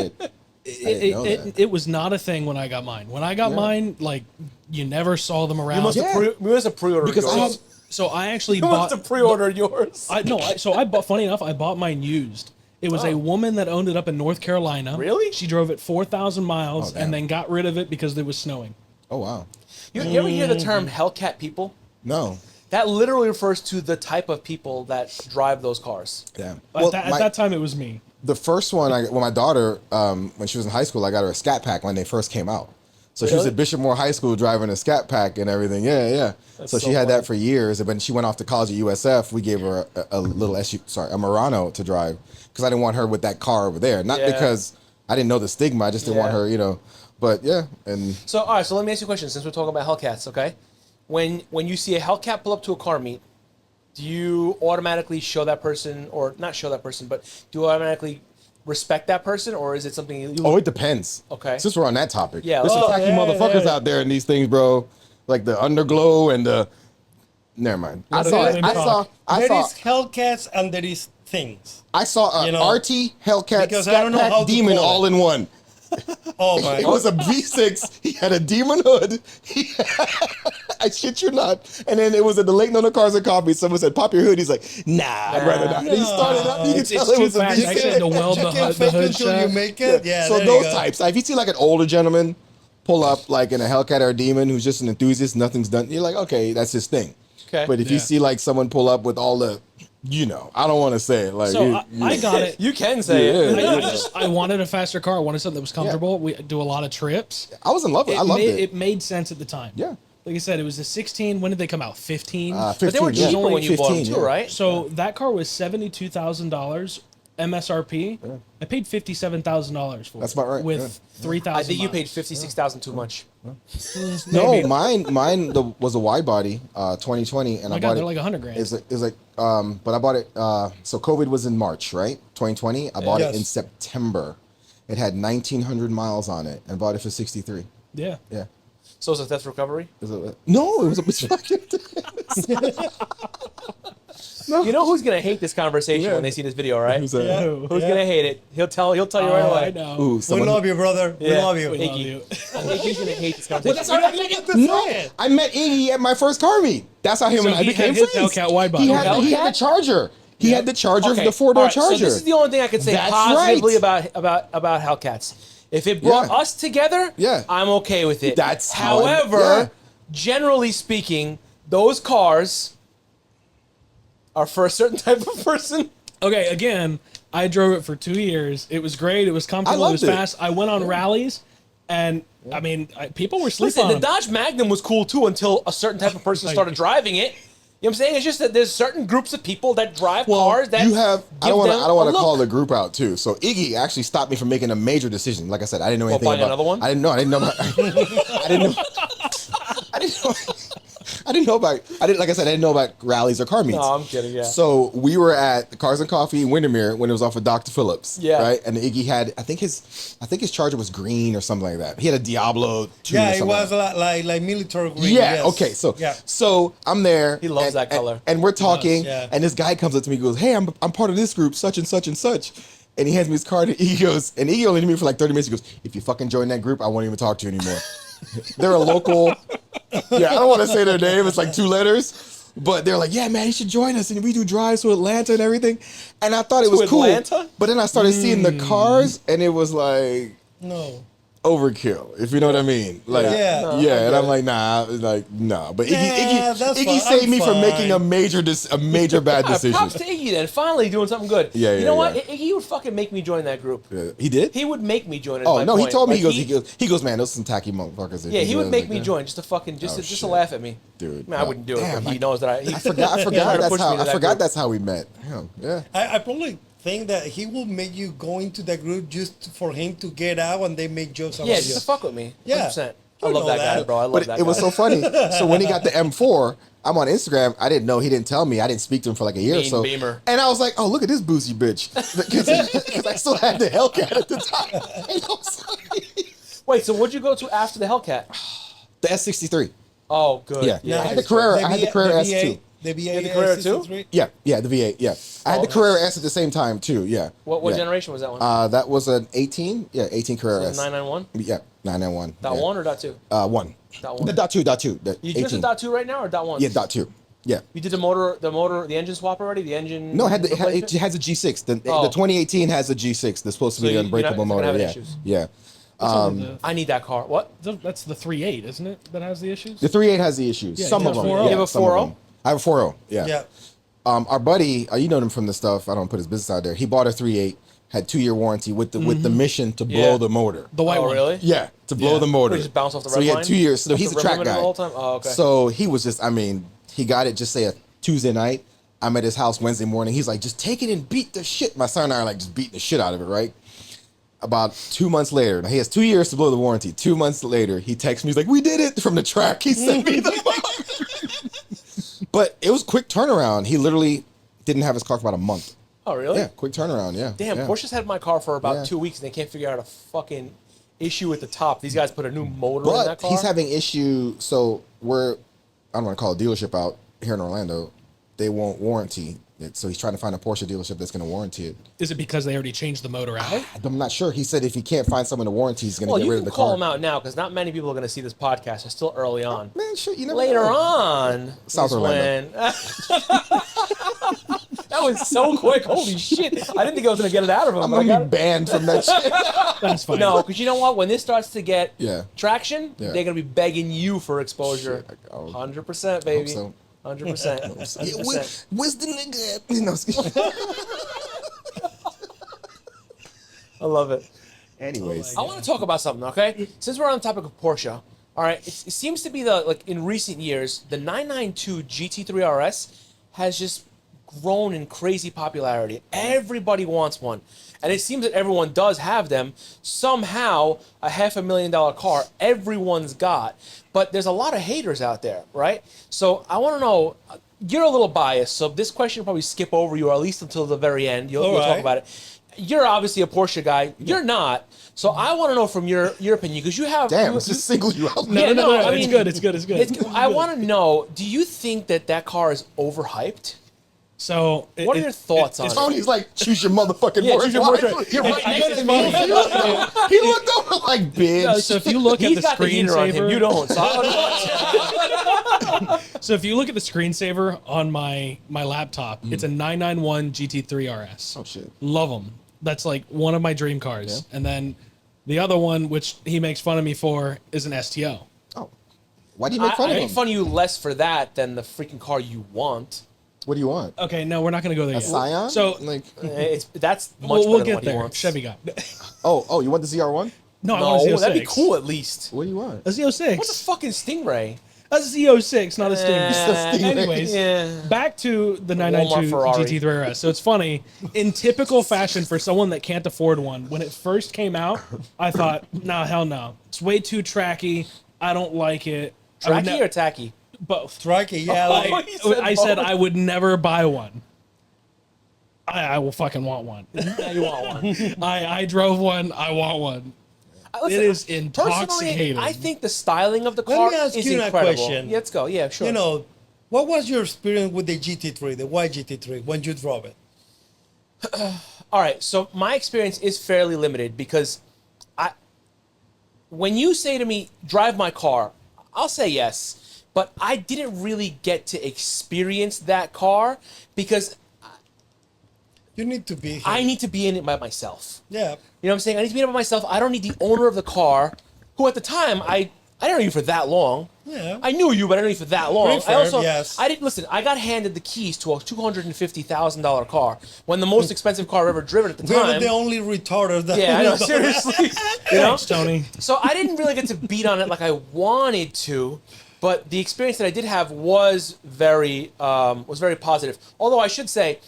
Speaker 3: didn't know that.
Speaker 4: It was not a thing when I got mine. When I got mine, like you never saw them around.
Speaker 2: You must have pre-ordered
Speaker 3: Because I
Speaker 2: yours.
Speaker 3: had.
Speaker 4: So I actually
Speaker 2: You must
Speaker 4: bought.
Speaker 2: have pre-ordered yours.
Speaker 4: I bought. Funny enough, I bought mine used. It was a woman that owned it up in North Carolina.
Speaker 2: Really?
Speaker 4: She drove it 4,000 miles
Speaker 3: Oh, damn.
Speaker 4: and then got rid of it because it was snowing.
Speaker 3: Oh wow.
Speaker 2: You ever hear the term Hellcat people?
Speaker 3: No.
Speaker 2: That literally refers to the type of people that drive those cars.
Speaker 3: Damn.
Speaker 4: At that time, it was me.
Speaker 3: The first one, my daughter, when she was in high school, I got her a Scat Pack when they first came out. So she was
Speaker 2: Really?
Speaker 3: at Bishop Moore High School driving a Scat Pack and everything. Yeah, yeah. So she
Speaker 2: so
Speaker 3: had
Speaker 2: funny.
Speaker 3: that for years. And when she went off to college at USF, we gave her a little a Murano to drive because I didn't want her with that car over there. Not
Speaker 2: Yeah.
Speaker 3: because I didn't know the stigma. I just didn't want
Speaker 2: Yeah.
Speaker 3: her, you know. But yeah, and
Speaker 2: So all right, so let me ask you a question. Since we're talking about Hellcats, okay? When you see a Hellcat pull up to a car meet, do you automatically show that person, or not show that person, but do you automatically respect that person, or is it something you?
Speaker 3: oh, it depends.
Speaker 2: Okay.
Speaker 3: Since we're on that topic,
Speaker 2: Yeah,
Speaker 3: there's some
Speaker 2: oh,
Speaker 3: tacky
Speaker 1: yeah,
Speaker 3: motherfuckers
Speaker 1: yeah.
Speaker 3: out there in these things, bro. Like the underglow and the. Never mind. I
Speaker 4: Let
Speaker 3: saw.
Speaker 4: him talk.
Speaker 1: There is Hellcats and there is things.
Speaker 3: I saw a
Speaker 1: You know,
Speaker 3: RT Hellcat
Speaker 1: because I
Speaker 3: Scat
Speaker 1: don't know
Speaker 3: Pack
Speaker 1: how to
Speaker 3: Demon
Speaker 1: call
Speaker 3: all
Speaker 1: it.
Speaker 3: in one.
Speaker 1: Oh my!
Speaker 3: It was a V6. He had a Demon hood. I shit you not. And then it was at the Late Note of Cars and Coffee. Someone said, "Pop your hood." He's like, "Nah, I'd rather not." And he started up. You can
Speaker 4: It's
Speaker 3: tell
Speaker 4: too
Speaker 3: it was a
Speaker 4: fast. I said to
Speaker 3: V6.
Speaker 4: weld
Speaker 1: You
Speaker 4: the
Speaker 1: can
Speaker 4: hood,
Speaker 1: fake
Speaker 4: the hood
Speaker 1: until you
Speaker 4: shut.
Speaker 1: make it. Yeah.
Speaker 3: So
Speaker 1: there you
Speaker 3: those
Speaker 1: go.
Speaker 3: types. If you see like an older gentleman pull up like in a Hellcat or a Demon who's just an enthusiast, nothing's done. You're like, okay, that's his thing.
Speaker 2: Okay.
Speaker 3: But if you
Speaker 4: Yeah.
Speaker 3: see like someone pull up with all the, you know, I don't want to say it. Like,
Speaker 4: So I got it.
Speaker 2: You can say it.
Speaker 3: Yeah.
Speaker 4: I wanted a faster car. I wanted something that was comfortable. We do a lot of trips.
Speaker 3: I was in love with it. I loved it.
Speaker 4: It made sense at the time.
Speaker 3: Yeah.
Speaker 4: Like I said, it was a 16. When did they come out? 15.
Speaker 3: 15,
Speaker 2: But they were
Speaker 3: yeah.
Speaker 2: cheaper when you bought them
Speaker 3: 15,
Speaker 2: too,
Speaker 3: yeah.
Speaker 2: right?
Speaker 4: So that car was $72,000 MSRP. I paid $57,000 for
Speaker 3: That's
Speaker 4: it.
Speaker 3: about right,
Speaker 4: With
Speaker 3: yeah.
Speaker 4: 3,000.
Speaker 2: I think you paid
Speaker 4: miles.
Speaker 2: 56,000 too much.
Speaker 3: No,
Speaker 4: Maybe.
Speaker 3: mine was a wide body, 2020, and
Speaker 4: Oh my
Speaker 3: I
Speaker 4: God,
Speaker 3: bought
Speaker 4: they're
Speaker 3: it.
Speaker 4: like $100,000.
Speaker 3: It's like, but I bought it. So COVID was in March, right? 2020. I bought it
Speaker 1: Yes.
Speaker 3: in September. It had 1,900 miles on it, and bought it for 63.
Speaker 4: Yeah.
Speaker 3: Yeah.
Speaker 2: So it's a theft recovery.
Speaker 3: No, it was a fucking.
Speaker 2: You know who's gonna hate this conversation
Speaker 3: Yeah.
Speaker 2: when they see this video, right?
Speaker 3: Who's that?
Speaker 1: Yeah.
Speaker 2: Who's gonna hate it? He'll tell you right
Speaker 4: Oh,
Speaker 2: away.
Speaker 4: I know.
Speaker 3: Ooh,
Speaker 1: We
Speaker 3: someone.
Speaker 1: love you, brother. We
Speaker 2: Yeah.
Speaker 1: love you.
Speaker 4: We love
Speaker 2: Iggy.
Speaker 4: you.
Speaker 2: Iggy's gonna hate this conversation.
Speaker 3: That's how I met Iggy at my first car meet. That's how him
Speaker 4: So
Speaker 3: and I
Speaker 4: he
Speaker 3: became
Speaker 4: had his
Speaker 3: friends.
Speaker 4: Hellcat wide body.
Speaker 3: He had
Speaker 2: Hellcat?
Speaker 3: the Charger. He had the Charger,
Speaker 2: Okay,
Speaker 3: the 4-door
Speaker 2: all right,
Speaker 3: Charger.
Speaker 2: So this is the only thing I could say
Speaker 3: That's
Speaker 2: positively
Speaker 3: right.
Speaker 2: about Hellcats. If it brought
Speaker 3: Yeah.
Speaker 2: us together,
Speaker 3: Yeah.
Speaker 2: I'm okay with it.
Speaker 3: That's how I-
Speaker 2: However,
Speaker 3: yeah.
Speaker 2: generally speaking, those cars are for a certain type of person.
Speaker 4: Okay, again, I drove it for 2 years. It was great. It was comfortable.
Speaker 3: I
Speaker 4: It was
Speaker 3: loved it.
Speaker 4: fast. I went on rallies, and I mean, people were sleeping
Speaker 2: Listen,
Speaker 4: on
Speaker 2: the
Speaker 4: them.
Speaker 2: Dodge Magnum was cool too until a certain type of person started driving it. You know what I'm saying? It's just that there's certain groups of people that drive cars that
Speaker 3: you have. I
Speaker 2: give
Speaker 3: don't want
Speaker 2: them
Speaker 3: to. I don't want
Speaker 2: a
Speaker 3: to call
Speaker 2: look.
Speaker 3: the group out too. So Iggy actually stopped me from making a major decision. Like I said, I didn't know anything
Speaker 2: buying
Speaker 3: about.
Speaker 2: another one?
Speaker 3: I didn't know. I didn't know. About, I didn't know. I didn't know. I didn't know about. I didn't. Like I said, I didn't know about rallies or car meets.
Speaker 2: No, I'm kidding. Yeah.
Speaker 3: So we were at Cars and Coffee in Windermere when it was off of Dr. Phillips.
Speaker 2: Yeah.
Speaker 3: Right. And Iggy had. I think his Charger was green or something like that. He had a Diablo 2.
Speaker 1: Yeah,
Speaker 3: or
Speaker 1: it
Speaker 3: something
Speaker 1: was
Speaker 3: like
Speaker 1: like military green.
Speaker 3: yeah.
Speaker 1: Yes.
Speaker 3: Okay. So
Speaker 1: yeah.
Speaker 3: so I'm there.
Speaker 2: He loves
Speaker 3: and-
Speaker 2: that color.
Speaker 3: And we're talking,
Speaker 1: yeah.
Speaker 3: and this guy comes up to me and goes, "Hey, I'm part of this group, such and such and such." And he hands me his card. And he goes, and he only knew me for like 30 minutes. He goes, "If you fucking join that group, I won't even talk to you anymore." They're a local. Yeah, I don't want to say their name. It's like 2 letters. But they're like, "Yeah, man, you should join us." And we do drives to Atlanta and everything. And I thought it was
Speaker 2: To
Speaker 3: cool.
Speaker 2: Atlanta?
Speaker 3: But then I started seeing the cars, and it was like
Speaker 1: No.
Speaker 3: overkill, if you know what I mean. Like,
Speaker 1: Yeah. No,
Speaker 3: yeah. And I'm like, nah, like, no. But
Speaker 1: Yeah, that's
Speaker 3: Iggy
Speaker 1: fine.
Speaker 3: saved
Speaker 1: I'm
Speaker 3: me from making a
Speaker 1: fine.
Speaker 3: major bad decision.
Speaker 2: Props to Iggy then, finally doing something good.
Speaker 3: Yeah,
Speaker 2: You know
Speaker 3: yeah,
Speaker 2: what? Iggy would fucking make me join that group.
Speaker 3: Yeah. He did?
Speaker 2: He would make me join it. is
Speaker 3: Oh
Speaker 2: my
Speaker 3: no, he
Speaker 2: point.
Speaker 3: told me
Speaker 2: Like,
Speaker 3: he goes, man, those are some tacky motherfuckers.
Speaker 2: Yeah, he would make me
Speaker 3: like,
Speaker 2: join just to fucking just
Speaker 3: Oh,
Speaker 2: to, just to
Speaker 3: shit.
Speaker 2: laugh at me.
Speaker 3: Dude,
Speaker 2: I mean, I wouldn't do it,
Speaker 3: damn,
Speaker 2: but he knows that I.
Speaker 3: I forgot.
Speaker 2: He tried to push me to that group.
Speaker 3: That's how we met. Damn, yeah.
Speaker 1: I probably think that he will make you go into the group just for him to get out and they make jokes about
Speaker 2: Yeah,
Speaker 1: you.
Speaker 2: just to fuck with me.
Speaker 1: Yeah.
Speaker 2: 100%.
Speaker 1: I
Speaker 2: I love
Speaker 1: know
Speaker 2: that guy,
Speaker 1: that.
Speaker 2: bro. I love
Speaker 3: But
Speaker 2: that
Speaker 3: it was
Speaker 2: guy.
Speaker 3: so funny. So when he got the M4, I'm on Instagram. I didn't know. He didn't tell me. I didn't speak to him for like a year or
Speaker 2: Mean
Speaker 3: so.
Speaker 2: Beamer.
Speaker 3: And I was like, oh, look at this boozy bitch. Because I still had the Hellcat at the time. And I was like,
Speaker 2: Wait, so what'd you go to after the Hellcat?
Speaker 3: the S63.
Speaker 2: Oh, good.
Speaker 3: Yeah. I had the Carrera. I had the Carrera S too.
Speaker 1: The VA,
Speaker 2: You had the Carrera too?
Speaker 1: S63?
Speaker 3: Yeah, the V8. Yeah. I had the Carrera S at the same time too. Yeah.
Speaker 2: What
Speaker 3: yeah.
Speaker 2: generation was that one?
Speaker 3: That was an 18. Yeah, 18 Carrera S.
Speaker 2: 991?
Speaker 3: Yeah, 991.
Speaker 2: Dot
Speaker 3: yeah.
Speaker 2: one or dot two?
Speaker 3: One.
Speaker 2: Dot one.
Speaker 3: The dot two. The
Speaker 2: You
Speaker 3: 18.
Speaker 2: just a dot two right now or dot one?
Speaker 3: Yeah, dot two. Yeah.
Speaker 2: You did the engine swap already? The engine?
Speaker 3: No, it
Speaker 2: replacement?
Speaker 3: has a G6. The
Speaker 2: Oh.
Speaker 3: 2018 has a G6. That's supposed to
Speaker 2: So
Speaker 3: be
Speaker 2: you're
Speaker 3: an unbreakable
Speaker 2: not gonna
Speaker 3: motor.
Speaker 2: have
Speaker 3: Yeah.
Speaker 2: issues.
Speaker 3: Yeah.
Speaker 2: I need that car. What?
Speaker 4: That's the 3.8, isn't it? That has the issues.
Speaker 3: The 3.8 has the issues.
Speaker 4: Yeah,
Speaker 3: Some
Speaker 4: you
Speaker 3: of
Speaker 4: have
Speaker 3: them.
Speaker 4: 4.0?
Speaker 3: Yeah,
Speaker 2: You have a
Speaker 3: some of
Speaker 2: 4.0?
Speaker 3: them. I have a 4.0. Yeah.
Speaker 1: Yeah.
Speaker 3: Our buddy, you know him from the stuff. I don't put his business out there. He bought a 3.8, had 2-year warranty with the mission to blow
Speaker 2: Yeah.
Speaker 3: the motor.
Speaker 4: The white
Speaker 2: Oh,
Speaker 4: one.
Speaker 2: really?
Speaker 3: Yeah, to blow
Speaker 1: Yeah.
Speaker 3: the motor.
Speaker 2: Or you just bounce off the
Speaker 3: so
Speaker 2: red
Speaker 3: he had
Speaker 2: line?
Speaker 3: 2 years. So
Speaker 2: Off
Speaker 3: he's
Speaker 2: the
Speaker 3: a track
Speaker 2: rim limiter
Speaker 3: guy.
Speaker 2: the whole time? Oh, okay.
Speaker 3: So he was just, I mean, he got it just say a Tuesday night. I'm at his house Wednesday morning. He's like, just take it and beat the shit. My son and I are like just beating the shit out of it, right? About 2 months later, now he has 2 years to blow the warranty. 2 months later, he texts me. He's like, "We did it from the track." He sent me the motor. But it was quick turnaround. He literally didn't have his car for about a month.
Speaker 2: Oh, really?
Speaker 3: Yeah, quick turnaround. Yeah.
Speaker 2: Damn,
Speaker 3: yeah.
Speaker 2: Porsche's had my car for about
Speaker 3: Yeah.
Speaker 2: 2 weeks and they can't figure out a fucking issue at the top. These guys put a new motor in that
Speaker 3: But
Speaker 2: car.
Speaker 3: he's having issue. So I don't want to call a dealership out here in Orlando. They won't warranty it. So he's trying to find a Porsche dealership that's going to warranty it.
Speaker 4: Is it because they already changed the motor out?
Speaker 3: I'm not sure. He said if he can't find someone to warranty, he's going to
Speaker 2: well,
Speaker 3: get
Speaker 2: you
Speaker 3: rid
Speaker 2: can
Speaker 3: of the
Speaker 2: call
Speaker 3: car.
Speaker 2: him out now because not many people are going to see this podcast. It's still early on.
Speaker 3: Man, shit, you never
Speaker 2: Later
Speaker 3: know.
Speaker 2: on,
Speaker 3: South
Speaker 2: is
Speaker 3: Orlando.
Speaker 2: That was so quick. Holy shit. I didn't think I was going to get it out of him.
Speaker 3: I'm
Speaker 2: but I
Speaker 3: going
Speaker 2: got
Speaker 3: to
Speaker 2: it.
Speaker 3: be banned from that shit.
Speaker 4: That's fine.
Speaker 2: No, because you know what? When this starts to get
Speaker 3: Yeah.
Speaker 2: traction,
Speaker 3: Yeah.
Speaker 2: they're going to be begging you for exposure.
Speaker 3: Shit, I- I'll-
Speaker 2: 100%, baby.
Speaker 3: so.
Speaker 2: 100%.
Speaker 3: Yeah,
Speaker 2: 100%.
Speaker 3: where's the nigga at? You know,
Speaker 2: I love it.
Speaker 3: anyways.
Speaker 2: I want to talk about something, okay? Since we're on the topic of Porsche, all right, it seems to be in recent years, the 992 GT3 RS has just grown in crazy popularity. Everybody wants one. And it seems that everyone does have them. Somehow, a $500,000 car, everyone's got. But there's a lot of haters out there, right? So I want to know, you're a little biased, so this question will probably skip over you, or at least until the very end. You'll talk
Speaker 1: right.
Speaker 2: about it. You're obviously a Porsche guy. You're not. So I want to know from your opinion, because you have...
Speaker 3: Damn,
Speaker 2: you,
Speaker 3: let's just single you out.
Speaker 2: Yeah, no, I mean,
Speaker 4: it's good. It's good.
Speaker 2: I want to know, do you think that car is overhyped?
Speaker 4: So,
Speaker 2: What are your thoughts on it?
Speaker 3: Tony's like, choose your motherfucking
Speaker 2: Yeah,
Speaker 3: words.
Speaker 2: choose your words.
Speaker 3: You're right
Speaker 2: It's
Speaker 3: next to
Speaker 2: funny.
Speaker 3: me. He looked over like, bitch.
Speaker 4: So if you look at
Speaker 2: He's
Speaker 4: the
Speaker 2: got the heater on him.
Speaker 4: screensaver,
Speaker 2: You don't. So I
Speaker 4: so if you look at the screensaver on my laptop, it's a 991 GT3 RS.
Speaker 3: Oh, shit.
Speaker 4: Love them. That's like one of my dream cars. And then the other one, which he makes fun of me for, is an STO.
Speaker 3: Oh. Why do you make fun
Speaker 2: I
Speaker 3: of
Speaker 2: make
Speaker 3: him?
Speaker 2: fun of you less for that than the freaking car you want.
Speaker 3: What do you want?
Speaker 4: Okay, no, we're not going to go there
Speaker 3: A
Speaker 4: yet.
Speaker 3: Scion?
Speaker 4: So
Speaker 3: like,
Speaker 2: That's much
Speaker 4: we'll
Speaker 2: better than
Speaker 4: get
Speaker 2: what he
Speaker 4: there.
Speaker 2: wants.
Speaker 4: Chevy guy.
Speaker 3: oh, you want the ZR1?
Speaker 4: No, I want a
Speaker 2: No,
Speaker 4: Z06.
Speaker 2: that'd be cool at least.
Speaker 3: What do you want?
Speaker 4: A Z06.
Speaker 2: What's a fucking Stingray?
Speaker 4: A Z06, not a Stingray.
Speaker 3: Stingray.
Speaker 4: Anyways,
Speaker 2: Yeah.
Speaker 4: back to the
Speaker 2: Walmart
Speaker 4: 992
Speaker 2: Ferrari.
Speaker 4: GT3 RS. So it's funny, in typical fashion for someone that can't afford one, when it first came out, I thought, nah, hell no. It's way too tracky. I don't like it. I would
Speaker 2: Tracky or tacky?
Speaker 4: both.
Speaker 1: Tracky, yeah, like
Speaker 2: He said
Speaker 4: I said
Speaker 2: both.
Speaker 4: I would never buy one. I will fucking want one.
Speaker 2: You want one.
Speaker 4: I drove one. I want one.
Speaker 2: Listen,
Speaker 4: It is
Speaker 2: personally,
Speaker 4: intoxicating.
Speaker 2: I think the styling of the
Speaker 1: Let
Speaker 2: car
Speaker 1: me ask
Speaker 2: is
Speaker 1: you a
Speaker 2: incredible.
Speaker 1: question.
Speaker 2: Yeah, let's go. Yeah, sure.
Speaker 1: you know, what was your experience with the GT3, the white GT3, when you drove it?
Speaker 2: All right, so my experience is fairly limited because when you say to me, drive my car, I'll say yes, but I didn't really get to experience that car because
Speaker 1: You need to be here.
Speaker 2: I need to be in it by myself.
Speaker 1: Yeah.
Speaker 2: You know what I'm saying? I need to be in it by myself. I don't need the owner of the car, who at the time, I didn't know you for that long.
Speaker 1: Yeah.
Speaker 2: I knew you, but I didn't know you for that long.
Speaker 1: Pretty firm, yes.
Speaker 2: I didn't listen. I got handed the keys to a $250,000 car when the most expensive car I've ever driven at the
Speaker 1: We were
Speaker 2: time.
Speaker 1: the only retarded that
Speaker 2: Yeah, I know. Seriously, you know.
Speaker 4: Thanks, Tony.
Speaker 2: So I didn't really get to beat on it like I wanted to, but the experience that I did have was very positive. Although I should say,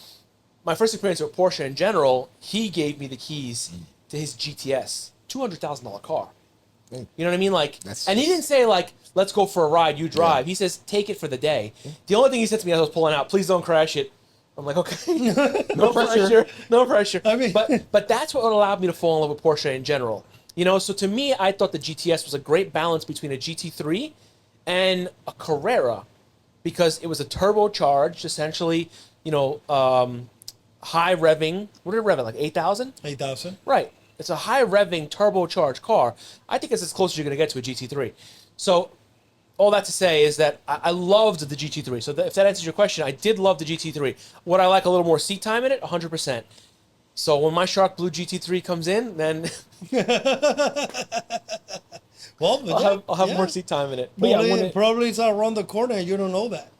Speaker 2: my first experience with Porsche in general, he gave me the keys to his GTS, $200,000 car. You know what I mean? Like,
Speaker 3: That's
Speaker 2: and he
Speaker 3: just-
Speaker 2: didn't say like, "Let's go for a ride, you drive."
Speaker 3: Yeah.
Speaker 2: He says, "Take it for the day." The only thing he said to me as I was pulling out, "Please don't crash it." I'm like, "Okay, no pressure, no pressure."
Speaker 1: I mean-
Speaker 2: but that's what allowed me to fall in love with Porsche in general. You know, so to me, I thought the GTS was a great balance between a GT3 and a Carrera because it was a turbocharged, essentially, you know, high revving. What did it rev at? Like 8,000?
Speaker 1: 8,000.
Speaker 2: Right. It's a high revving turbocharged car. I think it's as close as you're going to get to a GT3. So all that to say is that I loved the GT3. So if that answers your question, I did love the GT3. Would I like a little more seat time in it? 100%. So when my Shark Blue GT3 comes in, then
Speaker 1: Well, but
Speaker 2: I'll have
Speaker 1: yeah.
Speaker 2: more seat time in it.
Speaker 4: But yeah,
Speaker 1: Probably,
Speaker 4: when it-
Speaker 1: probably it's around the corner and you don't know that.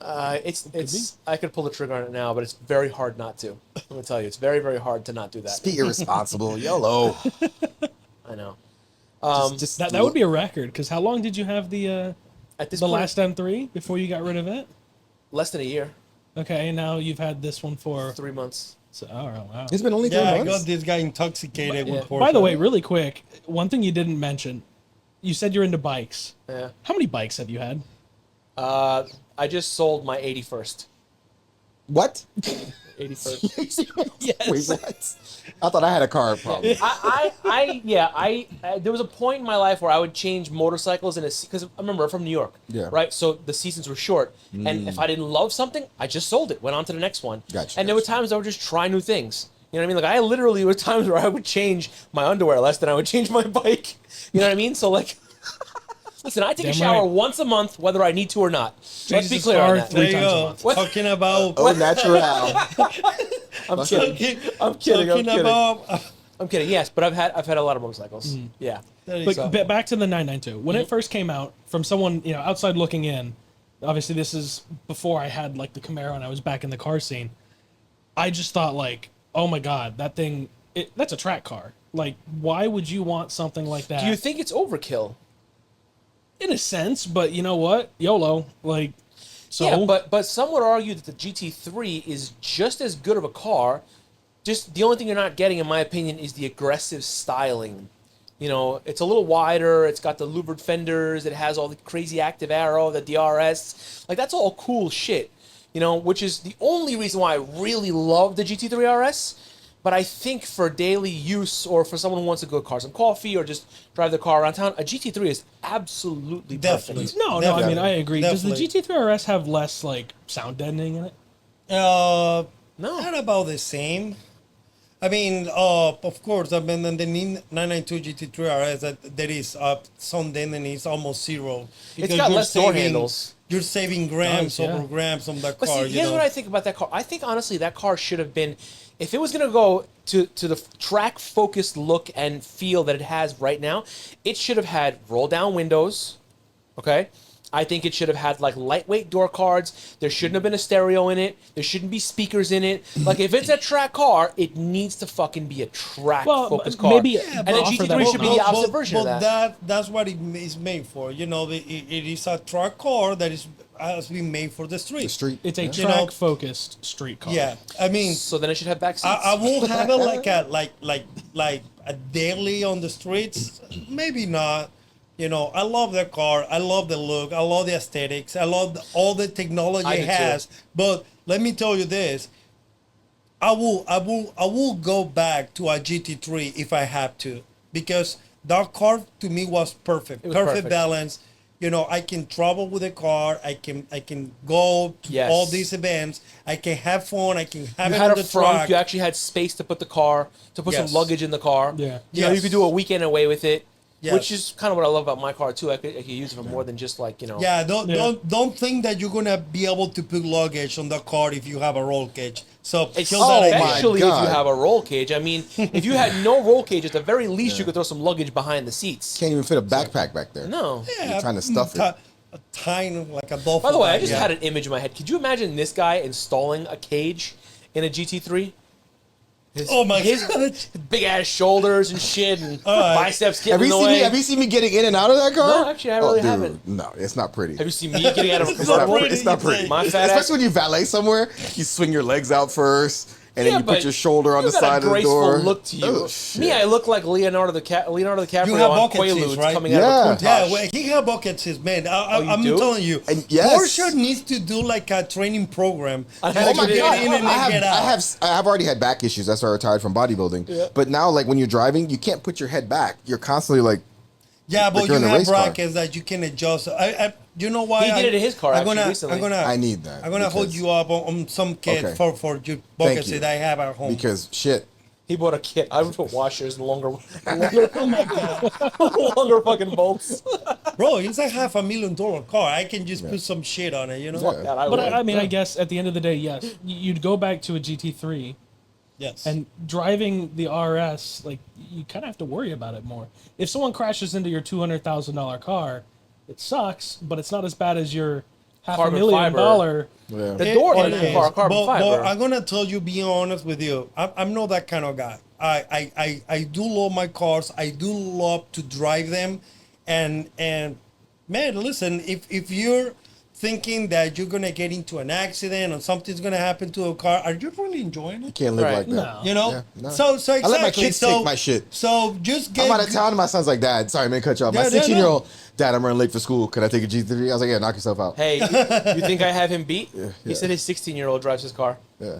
Speaker 2: It's I could pull the trigger on it now, but it's very hard not to. I'm gonna tell you, it's very, very hard to not do that.
Speaker 3: Be irresponsible, YOLO.
Speaker 2: I know.
Speaker 3: Just
Speaker 4: that would be a record. Because how long did you have the
Speaker 2: At this
Speaker 4: the
Speaker 2: point,
Speaker 4: last M3 before you got rid of it?
Speaker 2: less than a year,
Speaker 4: Okay, and now you've had this one for.
Speaker 2: 3 months.
Speaker 4: So, oh wow.
Speaker 3: It's been only 3
Speaker 1: Yeah, I
Speaker 3: months.
Speaker 1: got this guy intoxicated
Speaker 2: Yeah.
Speaker 1: with Porsche.
Speaker 4: By the way, really quick, one thing you didn't mention. You said you're into bikes.
Speaker 2: Yeah.
Speaker 4: How many bikes have you had?
Speaker 2: I just sold my 81st.
Speaker 3: What?
Speaker 2: 81st.
Speaker 4: Yes.
Speaker 3: Wait, what? I thought I had a car problem.
Speaker 2: I there was a point in my life where I would change motorcycles because I remember I'm from New York,
Speaker 3: Yeah.
Speaker 2: right? So the seasons were short, and if I didn't love something, I just sold it, went on to the next one.
Speaker 3: Gotcha,
Speaker 2: And there were
Speaker 3: gotcha.
Speaker 2: times I would just try new things. You know what I mean? Like I literally there were times where I would change my underwear less than I would change my bike. You know what I mean? So like, listen, I take a
Speaker 4: Damn
Speaker 2: shower
Speaker 4: right.
Speaker 2: once a month, whether I need to or not. Let's
Speaker 4: Changes
Speaker 2: be
Speaker 4: his
Speaker 2: clear on
Speaker 4: car
Speaker 2: that.
Speaker 1: There you
Speaker 4: 3 times a
Speaker 1: go.
Speaker 4: month.
Speaker 2: What?
Speaker 1: Talking about.
Speaker 3: Oh, natural.
Speaker 2: I'm kidding. I'm kidding. I'm
Speaker 1: Talking
Speaker 2: kidding.
Speaker 1: about.
Speaker 2: I'm kidding. Yes, but I've had a lot of motorcycles. Yeah.
Speaker 4: But
Speaker 2: So-
Speaker 4: back to the 992. When it first came out, from someone outside looking in, obviously this is before I had like the Camaro and I was back in the car scene. I just thought like, oh my god, that thing, that's a track car. Like, why would you want something like that?
Speaker 2: Do you think it's overkill?
Speaker 4: In a sense, but you know what? YOLO. Like, so
Speaker 2: Yeah, but some would argue that the GT3 is just as good of a car. Just the only thing you're not getting, in my opinion, is the aggressive styling. You know, it's a little wider. It's got the louvered fenders. It has all the crazy active arrow, the DRS. Like that's all cool shit. You know, which is the only reason why I really love the GT3 RS. But I think for daily use or for someone who wants to go car some coffee or just drive the car around town, a GT3 is absolutely
Speaker 1: Definitely.
Speaker 2: perfect.
Speaker 4: no, I
Speaker 1: Definitely.
Speaker 4: mean I agree.
Speaker 1: Definitely.
Speaker 4: Does the GT3 RS have less like sound deadening in it?
Speaker 2: No.
Speaker 1: Not about the same. I mean, of course, I mean, in the 992 GT3 RS, there is some deadening is almost zero. Because
Speaker 2: got
Speaker 1: you're
Speaker 2: less door handles.
Speaker 1: You're saving grams
Speaker 4: Nice, yeah.
Speaker 1: over grams on that
Speaker 2: But
Speaker 1: car.
Speaker 2: see, here's what I think about that car. I think honestly that car should have been, if it was going to go to the track focused look and feel that it has right now, it should have had roll down windows. Okay. I think it should have had like lightweight door cards. There shouldn't have been a stereo in it. There shouldn't be speakers in it. Like if it's a track car, it needs to fucking be a track focused car.
Speaker 4: maybe
Speaker 2: and the
Speaker 4: offer that
Speaker 2: GT3 should be the opposite
Speaker 1: but
Speaker 2: version of that.
Speaker 1: That's what it is made for. You know, it is a truck car that has been made for the street.
Speaker 3: The street.
Speaker 4: It's a
Speaker 3: yeah.
Speaker 4: track focused street car.
Speaker 1: Yeah, I mean,
Speaker 2: So then it should have back seats.
Speaker 1: I will have it like a daily on the streets. Maybe not. You know, I love the car. I love the look. I love the aesthetics. I love all the technology
Speaker 2: I do
Speaker 1: it has.
Speaker 2: too.
Speaker 1: But let me tell you this: I will go back to a GT3 if I have to, because that car to me was perfect.
Speaker 2: It was
Speaker 1: Perfect
Speaker 2: perfect.
Speaker 1: balance. You know, I can travel with the car. I can go to
Speaker 2: Yes.
Speaker 1: all these events. I can have fun. I can have
Speaker 2: You
Speaker 1: it
Speaker 2: had
Speaker 1: on
Speaker 2: a
Speaker 1: the
Speaker 2: front.
Speaker 1: track.
Speaker 2: You actually had space to put some
Speaker 1: Yes.
Speaker 2: luggage in the car.
Speaker 4: Yeah.
Speaker 2: You know, you
Speaker 1: Yes.
Speaker 2: could do a weekend away with it,
Speaker 1: Yes.
Speaker 2: which is kind of what I love about my car too. I could use it for more than just like
Speaker 1: Yeah, don't
Speaker 4: Yeah.
Speaker 1: don't think that you're gonna be able to put luggage on the car if you have a roll cage. So
Speaker 2: It's
Speaker 1: kill that idea.
Speaker 3: my
Speaker 2: especially if you
Speaker 3: God.
Speaker 2: have a roll cage. I mean, if you had no roll cage, at the very least you could throw some luggage behind the seats.
Speaker 3: Can't even fit a backpack back there.
Speaker 2: No.
Speaker 3: You're trying to stuff it.
Speaker 1: A tiny like a dolphin.
Speaker 2: By the way, I
Speaker 1: bag,
Speaker 2: just
Speaker 1: yeah.
Speaker 2: had an image in my head. Could you imagine this guy installing a cage in a GT3?
Speaker 1: Oh my
Speaker 2: his
Speaker 1: God.
Speaker 2: big ass shoulders and shit and
Speaker 1: right.
Speaker 2: biceps getting
Speaker 3: Have
Speaker 2: in
Speaker 3: you
Speaker 2: the
Speaker 3: seen
Speaker 2: way.
Speaker 3: me? Have you seen me getting in and out of that car?
Speaker 2: No, actually, I really
Speaker 3: dude,
Speaker 2: haven't.
Speaker 3: No, it's not pretty.
Speaker 2: Have you seen me getting out of a
Speaker 1: It's
Speaker 3: It's
Speaker 1: not
Speaker 3: not,
Speaker 2: convertible?
Speaker 1: pretty.
Speaker 3: it's not pretty.
Speaker 2: My fat
Speaker 3: Especially
Speaker 2: ass.
Speaker 3: when you valet somewhere, you swing your legs out first, and
Speaker 2: Yeah,
Speaker 3: then you
Speaker 2: but
Speaker 3: put your shoulder on
Speaker 2: you
Speaker 3: the
Speaker 2: got a
Speaker 3: side of the
Speaker 2: graceful
Speaker 3: door.
Speaker 2: look to you.
Speaker 3: Oh, shit.
Speaker 2: Me, I look like Leonardo DiCaprio
Speaker 1: You have
Speaker 2: on
Speaker 1: bucket seats,
Speaker 2: Quaaludes
Speaker 1: right?
Speaker 2: coming
Speaker 3: Yeah.
Speaker 2: out of a
Speaker 1: Yeah,
Speaker 2: Countach.
Speaker 1: well, he had bucket seats, man.
Speaker 2: you
Speaker 1: I'm
Speaker 2: do?
Speaker 1: telling you,
Speaker 3: And yes.
Speaker 1: Porsche needs to do like a training program.
Speaker 2: I
Speaker 1: Just
Speaker 2: had
Speaker 3: Oh
Speaker 2: to
Speaker 3: my
Speaker 1: get
Speaker 3: god!
Speaker 1: in and then get out.
Speaker 3: I have already had back issues. That's why I retired from bodybuilding.
Speaker 2: Yeah.
Speaker 3: But now, like when you're driving, you can't put your head back. You're constantly like,
Speaker 1: Yeah, but
Speaker 3: Like you're
Speaker 1: you
Speaker 3: in a
Speaker 1: have
Speaker 3: race car.
Speaker 1: brackets that you can adjust. You know why?
Speaker 2: He did it in his car,
Speaker 1: I'm
Speaker 2: actually,
Speaker 1: gonna,
Speaker 2: recently.
Speaker 1: I'm
Speaker 3: I need that.
Speaker 1: gonna hold
Speaker 3: because-
Speaker 1: you up on some kit
Speaker 3: Okay.
Speaker 1: for your buckets
Speaker 3: you.
Speaker 1: that I have at home.
Speaker 3: because shit.
Speaker 2: He bought a kit. I would put washers and longer longer fucking bolts.
Speaker 1: Bro, it's a $500,000 car. I can just put some shit on it, you know?
Speaker 3: Yeah.
Speaker 2: God, I
Speaker 4: But
Speaker 2: would.
Speaker 4: I mean, I guess at the end of the day, yes, you'd go back to a GT3,
Speaker 1: Yes.
Speaker 4: And driving the RS, like you kind of have to worry about it more. If someone crashes into your $200,000 car, it sucks, but it's not as bad as your
Speaker 2: Carbon
Speaker 4: $500,000.
Speaker 3: Yeah.
Speaker 2: The door
Speaker 1: It
Speaker 2: on the
Speaker 1: is.
Speaker 2: car, carbon
Speaker 1: but
Speaker 2: fiber.
Speaker 1: I'm gonna tell you, being honest with you, I'm not that kind of guy. I do love my cars. I do love to drive them, and man, listen, if you're thinking that you're gonna get into an accident or something's gonna happen to a car, are you really enjoying it?
Speaker 3: Can't live
Speaker 2: Right.
Speaker 3: like that.
Speaker 4: No.
Speaker 1: You know,
Speaker 3: Yeah, no.
Speaker 1: so exactly.
Speaker 3: I let my kids
Speaker 1: so,
Speaker 3: take my shit.
Speaker 1: So just get.
Speaker 3: I'm out of town, and my son's like, Dad, sorry, man, cut you off. My
Speaker 1: Yeah,
Speaker 3: 16-year-old, Dad, I'm running late for school. Can I take a G3? I was like, yeah, knock yourself out.
Speaker 2: Hey, you think I have him beat?
Speaker 3: yeah.
Speaker 2: He said his 16-year-old drives his car.
Speaker 3: Yeah.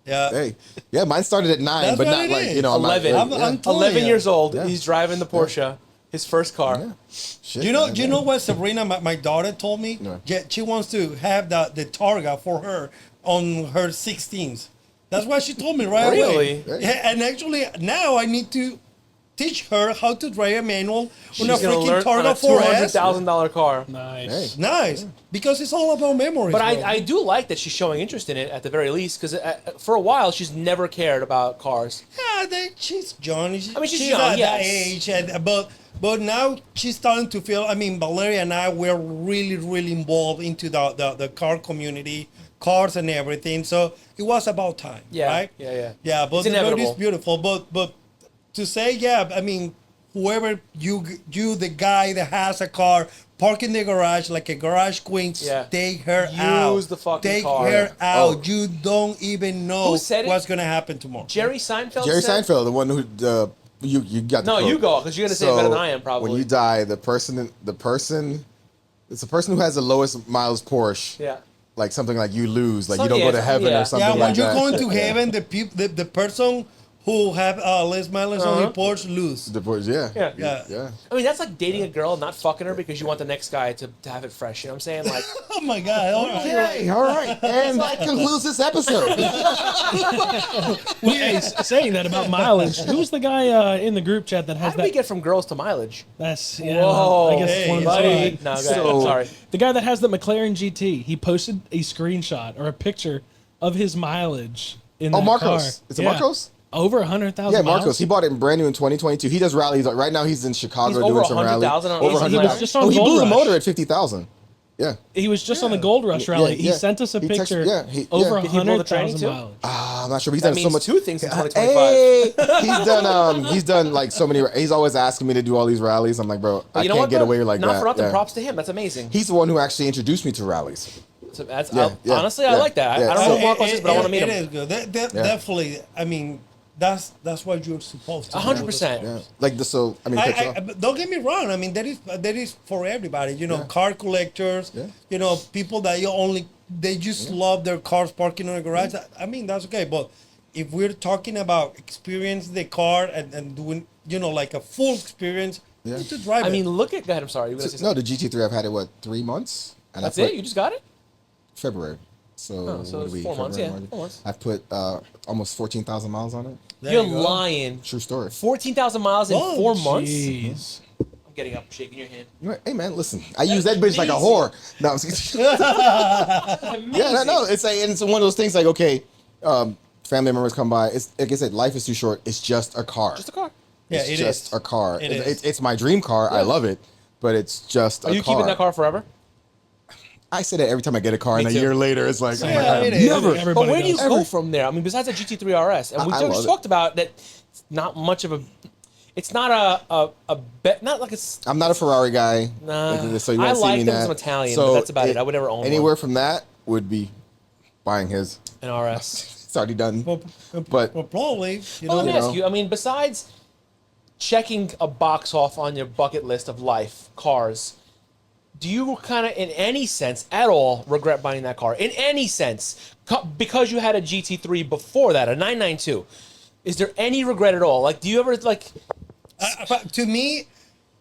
Speaker 1: Yeah.
Speaker 3: Hey, yeah, mine started at 9,
Speaker 1: That's
Speaker 3: but
Speaker 1: what
Speaker 3: not
Speaker 1: it
Speaker 3: like,
Speaker 1: is.
Speaker 3: you know, I'm not
Speaker 2: 11.
Speaker 3: like,
Speaker 1: I'm
Speaker 3: yeah.
Speaker 1: telling
Speaker 2: 11
Speaker 1: you.
Speaker 2: years old.
Speaker 3: Yeah.
Speaker 2: He's driving the Porsche, his first car.
Speaker 3: Yeah. Shit,
Speaker 1: You know,
Speaker 3: man,
Speaker 1: you
Speaker 3: yeah.
Speaker 1: know what Sabrina, my daughter, told me?
Speaker 3: No.
Speaker 1: Yeah, she wants to have the Targa for her on her 16th. That's what she told me right
Speaker 2: Really?
Speaker 1: away. Yeah, and actually now I need to teach her how to drive a manual on a
Speaker 2: She's gonna
Speaker 1: freaking
Speaker 2: learn on a
Speaker 1: Targa 4S.
Speaker 2: $200,000 car.
Speaker 4: Nice.
Speaker 3: Hey.
Speaker 1: Nice, because it's all about memories.
Speaker 2: But
Speaker 1: bro.
Speaker 2: I do like that she's showing interest in it at the very least, because for a while she's never cared about cars.
Speaker 1: Yeah, she's young.
Speaker 2: I mean, she's young,
Speaker 1: at that
Speaker 2: yes.
Speaker 1: age, but now she's starting to feel. I mean, Valeria and I were really involved into the car community, cars and everything. So it was about time,
Speaker 2: Yeah,
Speaker 1: right?
Speaker 2: yeah.
Speaker 1: But
Speaker 2: It's
Speaker 1: the road
Speaker 2: inevitable.
Speaker 1: is beautiful. But to say, yeah, I mean, whoever you the guy that has a car. Park in the garage like a garage queen.
Speaker 2: Yeah.
Speaker 1: Take her out.
Speaker 2: Use the fucking
Speaker 1: Take
Speaker 2: car.
Speaker 1: her out.
Speaker 3: Oh.
Speaker 1: You don't even know
Speaker 2: Who said it?
Speaker 1: what's gonna happen tomorrow.
Speaker 2: Jerry Seinfeld
Speaker 3: Jerry
Speaker 2: said,
Speaker 3: Seinfeld, the one who, you got the
Speaker 2: No,
Speaker 3: quote.
Speaker 2: you go, because you're going to say it better than I am, probably.
Speaker 3: When you die, it's the person who has the lowest miles Porsche.
Speaker 2: Yeah.
Speaker 3: Like something like you lose, like
Speaker 2: Some-
Speaker 3: you don't
Speaker 2: yeah,
Speaker 3: go to
Speaker 2: some-
Speaker 3: heaven
Speaker 2: yeah.
Speaker 3: or something
Speaker 1: Yeah, when
Speaker 3: like
Speaker 1: you're
Speaker 3: that.
Speaker 1: going to
Speaker 3: Yeah.
Speaker 1: heaven, the person who have less mileage on the Porsche lose.
Speaker 3: The Porsche, yeah.
Speaker 2: Yeah.
Speaker 1: Yeah.
Speaker 3: Yeah.
Speaker 2: I mean, that's like dating a girl and not fucking her because you want the next guy to have it fresh. You know what I'm saying? Like,
Speaker 1: Oh my God! All right.
Speaker 3: Okay, all right. And that concludes this episode.
Speaker 4: Well, hey, saying that about mileage, who's the guy in the group chat that
Speaker 2: how
Speaker 4: has
Speaker 2: do we
Speaker 4: that?
Speaker 2: get from girls to mileage?
Speaker 4: That's yeah.
Speaker 2: Whoa.
Speaker 4: I guess it's
Speaker 1: Hey,
Speaker 4: one of
Speaker 1: buddy.
Speaker 4: those.
Speaker 2: No, go ahead.
Speaker 3: So-
Speaker 2: I'm sorry.
Speaker 4: The guy that has the McLaren GT, he posted a screenshot or a picture of his mileage in
Speaker 3: Oh,
Speaker 4: that
Speaker 3: Marcos.
Speaker 4: car.
Speaker 3: It's a
Speaker 4: Yeah.
Speaker 3: Marcos?
Speaker 4: Over 100,000
Speaker 3: Yeah,
Speaker 4: miles.
Speaker 3: Marcos. He bought it brand new in 2022. He does rallies. Like, right now, he's in Chicago
Speaker 2: He's
Speaker 3: doing
Speaker 2: over
Speaker 3: some rallies.
Speaker 2: 100,000 on
Speaker 3: Over
Speaker 2: his
Speaker 3: 100,000.
Speaker 4: He was just on
Speaker 3: Oh, he
Speaker 4: Gold
Speaker 3: blew the
Speaker 4: Rush.
Speaker 3: motor at 50,000. Yeah.
Speaker 4: He was just on the Gold Rush rally. He
Speaker 3: yeah.
Speaker 4: sent us a
Speaker 3: He texted-
Speaker 4: picture.
Speaker 3: yeah, he-
Speaker 4: over
Speaker 3: yeah.
Speaker 2: Did he blow the
Speaker 4: 100,000
Speaker 2: tranny too?
Speaker 4: mileage.
Speaker 3: I'm not sure. But he's
Speaker 2: That
Speaker 3: done so
Speaker 2: means
Speaker 3: much.
Speaker 2: two things in 2025.
Speaker 3: Hey, he's done like so many. He's always asking me to do all these rallies. I'm like, bro,
Speaker 2: But
Speaker 3: I
Speaker 2: you know
Speaker 3: can't
Speaker 2: what,
Speaker 3: get
Speaker 2: though?
Speaker 3: away like
Speaker 2: Not
Speaker 3: that.
Speaker 2: for nothing.
Speaker 3: Yeah.
Speaker 2: Props to him. That's amazing.
Speaker 3: He's the one who actually introduced me to rallies.
Speaker 2: So that's,
Speaker 3: Yeah, yeah,
Speaker 2: honestly, I
Speaker 3: yeah,
Speaker 2: like that.
Speaker 3: yeah.
Speaker 2: I don't know who Marcos is, but I want to meet
Speaker 1: It
Speaker 2: him.
Speaker 1: is good. That
Speaker 3: Yeah.
Speaker 1: Definitely. I mean, that's what you're supposed to. do.
Speaker 2: 100%.
Speaker 3: Yeah. Like the I mean,
Speaker 1: But don't get me wrong. I mean, that is for everybody. You know, car collectors.
Speaker 3: Yeah.
Speaker 1: You know, people that they just love their cars parking in a garage. I mean, that's okay. But if we're talking about experience the car and doing, you know, like a full experience, you need to drive
Speaker 2: I
Speaker 1: it.
Speaker 2: mean, look at. Go ahead. I'm sorry. You were gonna say
Speaker 3: no,
Speaker 2: something.
Speaker 3: the GT3 I've had it 3 months, and
Speaker 2: That's
Speaker 3: I put
Speaker 2: it. You just got it.
Speaker 3: February. So,
Speaker 2: so
Speaker 3: what
Speaker 2: it's
Speaker 3: are we?
Speaker 2: 4 months,
Speaker 3: February,
Speaker 2: yeah,
Speaker 3: March?
Speaker 2: 4 months.
Speaker 3: I've put almost 14,000 miles on it.
Speaker 1: There
Speaker 2: You're
Speaker 1: you go.
Speaker 2: lying.
Speaker 3: True story.
Speaker 2: 14,000 miles in
Speaker 1: Oh,
Speaker 2: 4 months.
Speaker 4: Jeez.
Speaker 2: I'm getting up, shaking your hand.
Speaker 3: You know what? Hey man, listen, I use that bitch like a
Speaker 2: amazing.
Speaker 3: whore. No, I'm just kidding. Yeah, no, it's like, and it's one of those things like, okay, family members come by. It's like I said, life is too short. It's just a car.
Speaker 2: Just a car.
Speaker 1: Yeah,
Speaker 3: It's
Speaker 1: it
Speaker 3: just
Speaker 1: is.
Speaker 3: a car.
Speaker 1: It is.
Speaker 3: It's my dream car. I love it, but it's just
Speaker 2: Are
Speaker 3: a
Speaker 2: you
Speaker 3: car.
Speaker 2: keeping that car forever?
Speaker 3: I say that every time I get a car,
Speaker 2: Me
Speaker 3: and a
Speaker 2: too.
Speaker 3: year later, it's like, oh my
Speaker 1: Yeah,
Speaker 3: God,
Speaker 1: it is.
Speaker 3: never.
Speaker 4: Everybody
Speaker 2: But where do you
Speaker 4: does.
Speaker 2: go from there? I mean, besides the GT3 RS, and we
Speaker 3: I
Speaker 2: just
Speaker 3: love it.
Speaker 2: talked about that. It's not much of a. It's not a bet. Not like it's.
Speaker 3: I'm not a Ferrari guy.
Speaker 2: Nah.
Speaker 3: so you
Speaker 2: I
Speaker 3: won't see
Speaker 2: like
Speaker 3: me
Speaker 2: them
Speaker 3: in
Speaker 2: as
Speaker 3: that.
Speaker 2: I'm Italian, but that's about it. I would never own
Speaker 3: anywhere
Speaker 2: one.
Speaker 3: from that would be buying his.
Speaker 2: An RS.
Speaker 3: It's already done.
Speaker 1: Well,
Speaker 3: But-
Speaker 1: probably, you
Speaker 2: Well,
Speaker 1: know.
Speaker 2: let me
Speaker 3: you
Speaker 2: ask
Speaker 3: know.
Speaker 2: you. I mean, besides checking a box off on your bucket list of life, cars, do you kind of, in any sense at all, regret buying that car? In any sense, because you had a GT3 before that, a 992. Is there any regret at all? Like, do you ever like?
Speaker 1: But to me,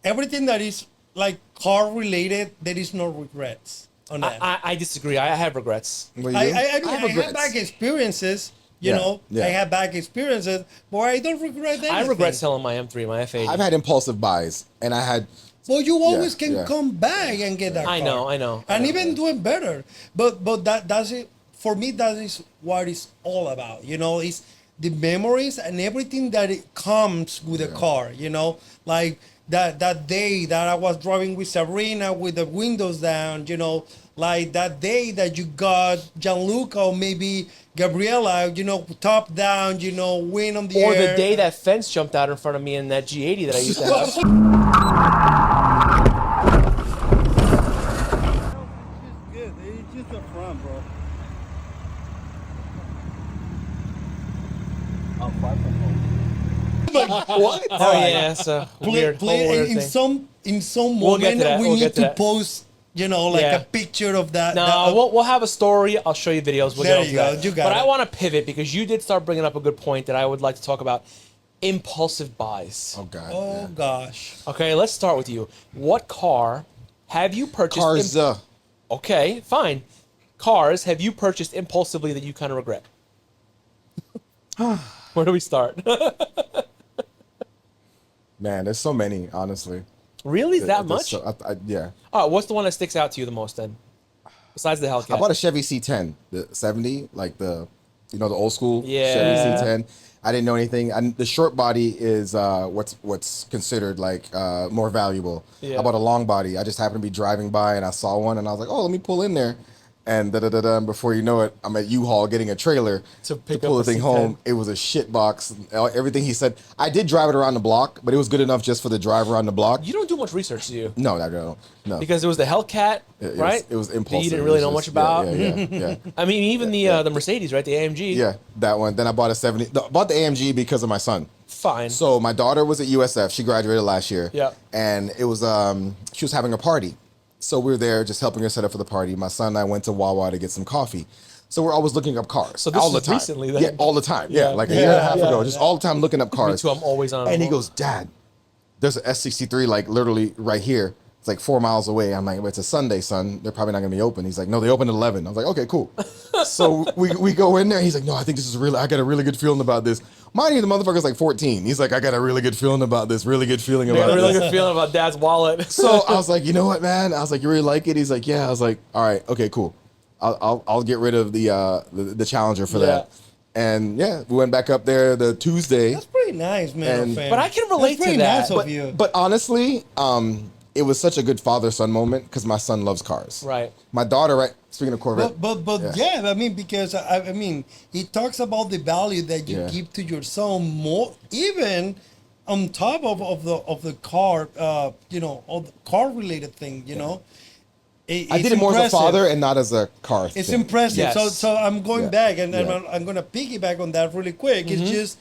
Speaker 1: everything that is like car related, there is no regrets on that.
Speaker 2: I disagree. I have regrets.
Speaker 3: What
Speaker 1: I
Speaker 3: you do?
Speaker 1: mean, I
Speaker 3: have
Speaker 1: have
Speaker 3: regrets.
Speaker 1: bad experiences. You
Speaker 3: Yeah,
Speaker 1: know,
Speaker 3: yeah.
Speaker 1: I have bad experiences, but I don't regret anything.
Speaker 2: I regret selling my M3, my F80.
Speaker 3: I've had impulsive buys, and I had.
Speaker 1: Well, you always can
Speaker 3: yeah.
Speaker 1: come back and get that
Speaker 2: I
Speaker 1: car.
Speaker 2: know.
Speaker 1: And even do it better. But that's it. For me, that is what it's all about. You know, it's the memories and everything that it comes with a car, you know, like that day that I was driving with Sabrina with the windows down, you know, like that day that you got Gianluca or maybe Gabriella, you know, top down, you know, wind on the
Speaker 2: Or
Speaker 1: air.
Speaker 2: the day that fence jumped out in front of me in that G80 that I used to have.
Speaker 1: Good. It's just the front, bro.
Speaker 2: What? Oh yeah, it's a weird, whole weird
Speaker 1: in
Speaker 2: thing.
Speaker 1: some
Speaker 2: We'll get
Speaker 1: moment
Speaker 2: to that,
Speaker 1: we
Speaker 2: we'll
Speaker 1: need
Speaker 2: get to
Speaker 1: to
Speaker 2: that.
Speaker 1: post, you know, like
Speaker 2: Yeah.
Speaker 1: a picture of that.
Speaker 2: No, we'll have a story. I'll show you videos. We'll
Speaker 1: There
Speaker 2: get
Speaker 1: you
Speaker 2: into
Speaker 1: go.
Speaker 2: that.
Speaker 1: You got
Speaker 2: but
Speaker 1: it.
Speaker 2: I want to pivot because you did start bringing up a good point that I would like to talk about: impulsive buys.
Speaker 3: Oh God.
Speaker 1: Oh
Speaker 3: yeah.
Speaker 1: gosh.
Speaker 2: Okay, let's start with you. What car have you purchased?
Speaker 3: Cars.
Speaker 2: Okay, fine. Cars have you purchased impulsively that you kind of regret? Where do we start?
Speaker 3: Man, there's so many, honestly.
Speaker 2: Really? That
Speaker 3: There's
Speaker 2: much?
Speaker 3: so- yeah.
Speaker 2: All right, what's the one that sticks out to you the most then? Besides the Hellcat.
Speaker 3: I bought a Chevy C10, the 70, like the old school
Speaker 2: Yeah.
Speaker 3: Chevy C10. I didn't know anything. And the short body is what's considered like more valuable.
Speaker 2: Yeah.
Speaker 3: I bought a long body. I just happened to be driving by and I saw one and I was like, oh, let me pull in there. And and before you know it, I'm at U-Haul getting a trailer
Speaker 2: To
Speaker 3: to
Speaker 2: pick
Speaker 3: pull
Speaker 2: up
Speaker 3: the
Speaker 2: a
Speaker 3: thing
Speaker 2: C10.
Speaker 3: home. It was a shit box. Everything he said. I did drive it around the block, but it was good enough just for the drive around the block.
Speaker 2: You don't do much research, do you?
Speaker 3: No, I don't. No.
Speaker 2: Because it was the Hellcat,
Speaker 3: It was-
Speaker 2: right?
Speaker 3: It was
Speaker 2: That
Speaker 3: impulsive.
Speaker 2: you didn't
Speaker 3: It
Speaker 2: really
Speaker 3: was
Speaker 2: know much
Speaker 3: just-
Speaker 2: about.
Speaker 3: Yeah.
Speaker 2: I mean, even the Mercedes, right? The AMG.
Speaker 3: Yeah, that one. Then I bought a 70. Bought the AMG because of my son.
Speaker 2: Fine.
Speaker 3: So my daughter was at USF. She graduated last year.
Speaker 2: Yeah.
Speaker 3: And it was she was having a party. So we were there just helping her set up for the party. My son and I went to Wawa to get some coffee. So we're always looking up cars.
Speaker 2: So this
Speaker 3: all
Speaker 2: was
Speaker 3: the time.
Speaker 2: recently then?
Speaker 3: Yeah, all the time. Yeah,
Speaker 2: Yeah.
Speaker 3: like a year and a half
Speaker 2: Yeah,
Speaker 3: ago.
Speaker 2: yeah.
Speaker 3: Just all the time looking up
Speaker 2: Me
Speaker 3: cars.
Speaker 2: too. I'm always on.
Speaker 3: And he goes, Dad, there's an S63 like literally right here. It's like 4 miles away. I'm like, well, it's a Sunday, son. They're probably not gonna be open. He's like, no, they open at 11. I was like, okay, cool. So we go in there. He's like, no, I think this is really. I got a really good feeling about this. Mind you, the motherfucker's like 14. He's like, I got a really good feeling about this. Really good feeling
Speaker 2: I
Speaker 3: about
Speaker 2: got a really
Speaker 3: this.
Speaker 2: good feeling about Dad's wallet.
Speaker 3: So I was like, you know what, man? I was like, you really like it? He's like, yeah. I was like, all right, okay, cool. I'll get rid of the Challenger for that. And yeah, we went back up there the Tuesday.
Speaker 1: That's pretty nice, man.
Speaker 3: And-
Speaker 1: fam.
Speaker 2: But I can relate
Speaker 1: That's pretty
Speaker 2: to that.
Speaker 1: Nice of you.
Speaker 3: But honestly, it was such a good father-son moment because my son loves cars.
Speaker 2: Right.
Speaker 3: My daughter, right? Speaking of Corvette,
Speaker 1: But yeah. I mean, because I mean, he talks about the value that you
Speaker 3: Yeah.
Speaker 1: give to your son more, even on top of the car, you know, all the car related thing, you know.
Speaker 3: I did it more as a father and not as a car.
Speaker 1: It's
Speaker 3: thing.
Speaker 1: impressive.
Speaker 2: Yes.
Speaker 1: So I'm going
Speaker 3: Yeah.
Speaker 1: back, and
Speaker 3: Yeah.
Speaker 1: I'm going to piggyback on that really quick. It's just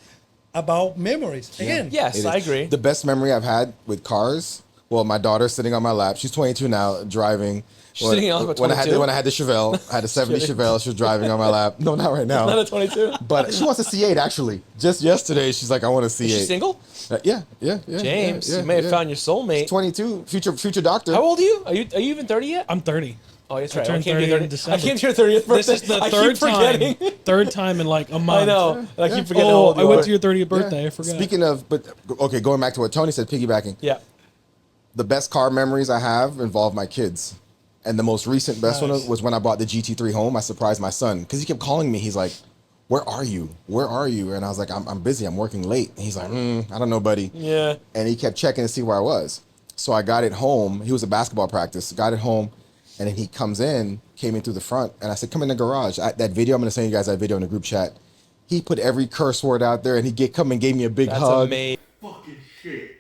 Speaker 1: about memories again.
Speaker 2: Yes,
Speaker 3: It is.
Speaker 2: I agree.
Speaker 3: The best memory I've had with cars. Well, my daughter's sitting on my lap. She's 22 now, driving.
Speaker 2: She's sitting on
Speaker 3: when I had
Speaker 2: 22?
Speaker 3: when I had the Chevelle, I had a 70
Speaker 2: kidding.
Speaker 3: Chevelle. She was driving on my lap. No, not right now.
Speaker 2: Not a 22.
Speaker 3: But she wants a C8 actually. Just yesterday, she's like, I want a C8.
Speaker 2: Is she single?
Speaker 3: Yeah.
Speaker 2: James,
Speaker 3: yeah,
Speaker 2: you may have
Speaker 3: yeah.
Speaker 2: found your soulmate.
Speaker 3: 22, future doctor.
Speaker 2: How old are you? Are you even 30 yet?
Speaker 4: I'm 30.
Speaker 2: Oh, that's
Speaker 4: I
Speaker 2: right. I
Speaker 4: turned
Speaker 2: came to
Speaker 4: 30
Speaker 2: your
Speaker 4: in
Speaker 2: 30th. I
Speaker 4: December.
Speaker 2: came to your 30th birthday.
Speaker 4: This is the
Speaker 2: I
Speaker 4: third
Speaker 2: keep forgetting.
Speaker 4: third time in like a month.
Speaker 2: I know. I keep forgetting how
Speaker 4: Oh,
Speaker 2: old
Speaker 4: I
Speaker 2: you
Speaker 4: went
Speaker 2: are.
Speaker 4: to your 30th
Speaker 3: Yeah.
Speaker 4: birthday. I forgot.
Speaker 3: Speaking of, but okay, going back to what Tony said, piggybacking.
Speaker 2: Yeah.
Speaker 3: The best car memories I have involve my kids. And the most recent best
Speaker 1: Nice.
Speaker 3: one was when I bought the GT3 home. I surprised my son because he kept calling me. He's like, where are you? Where are you? And I was like, I'm busy. I'm working late. And he's like, I don't know, buddy.
Speaker 2: Yeah.
Speaker 3: And he kept checking to see where I was. So I got it home. He was at basketball practice. Got it home. And then he came in through the front. And I said, come in the garage. That video, I'm going to send you guys that video in the group chat. He put every curse word out there and he come and gave me a big
Speaker 2: That's
Speaker 3: hug.
Speaker 2: amazing.
Speaker 5: Fucking shit.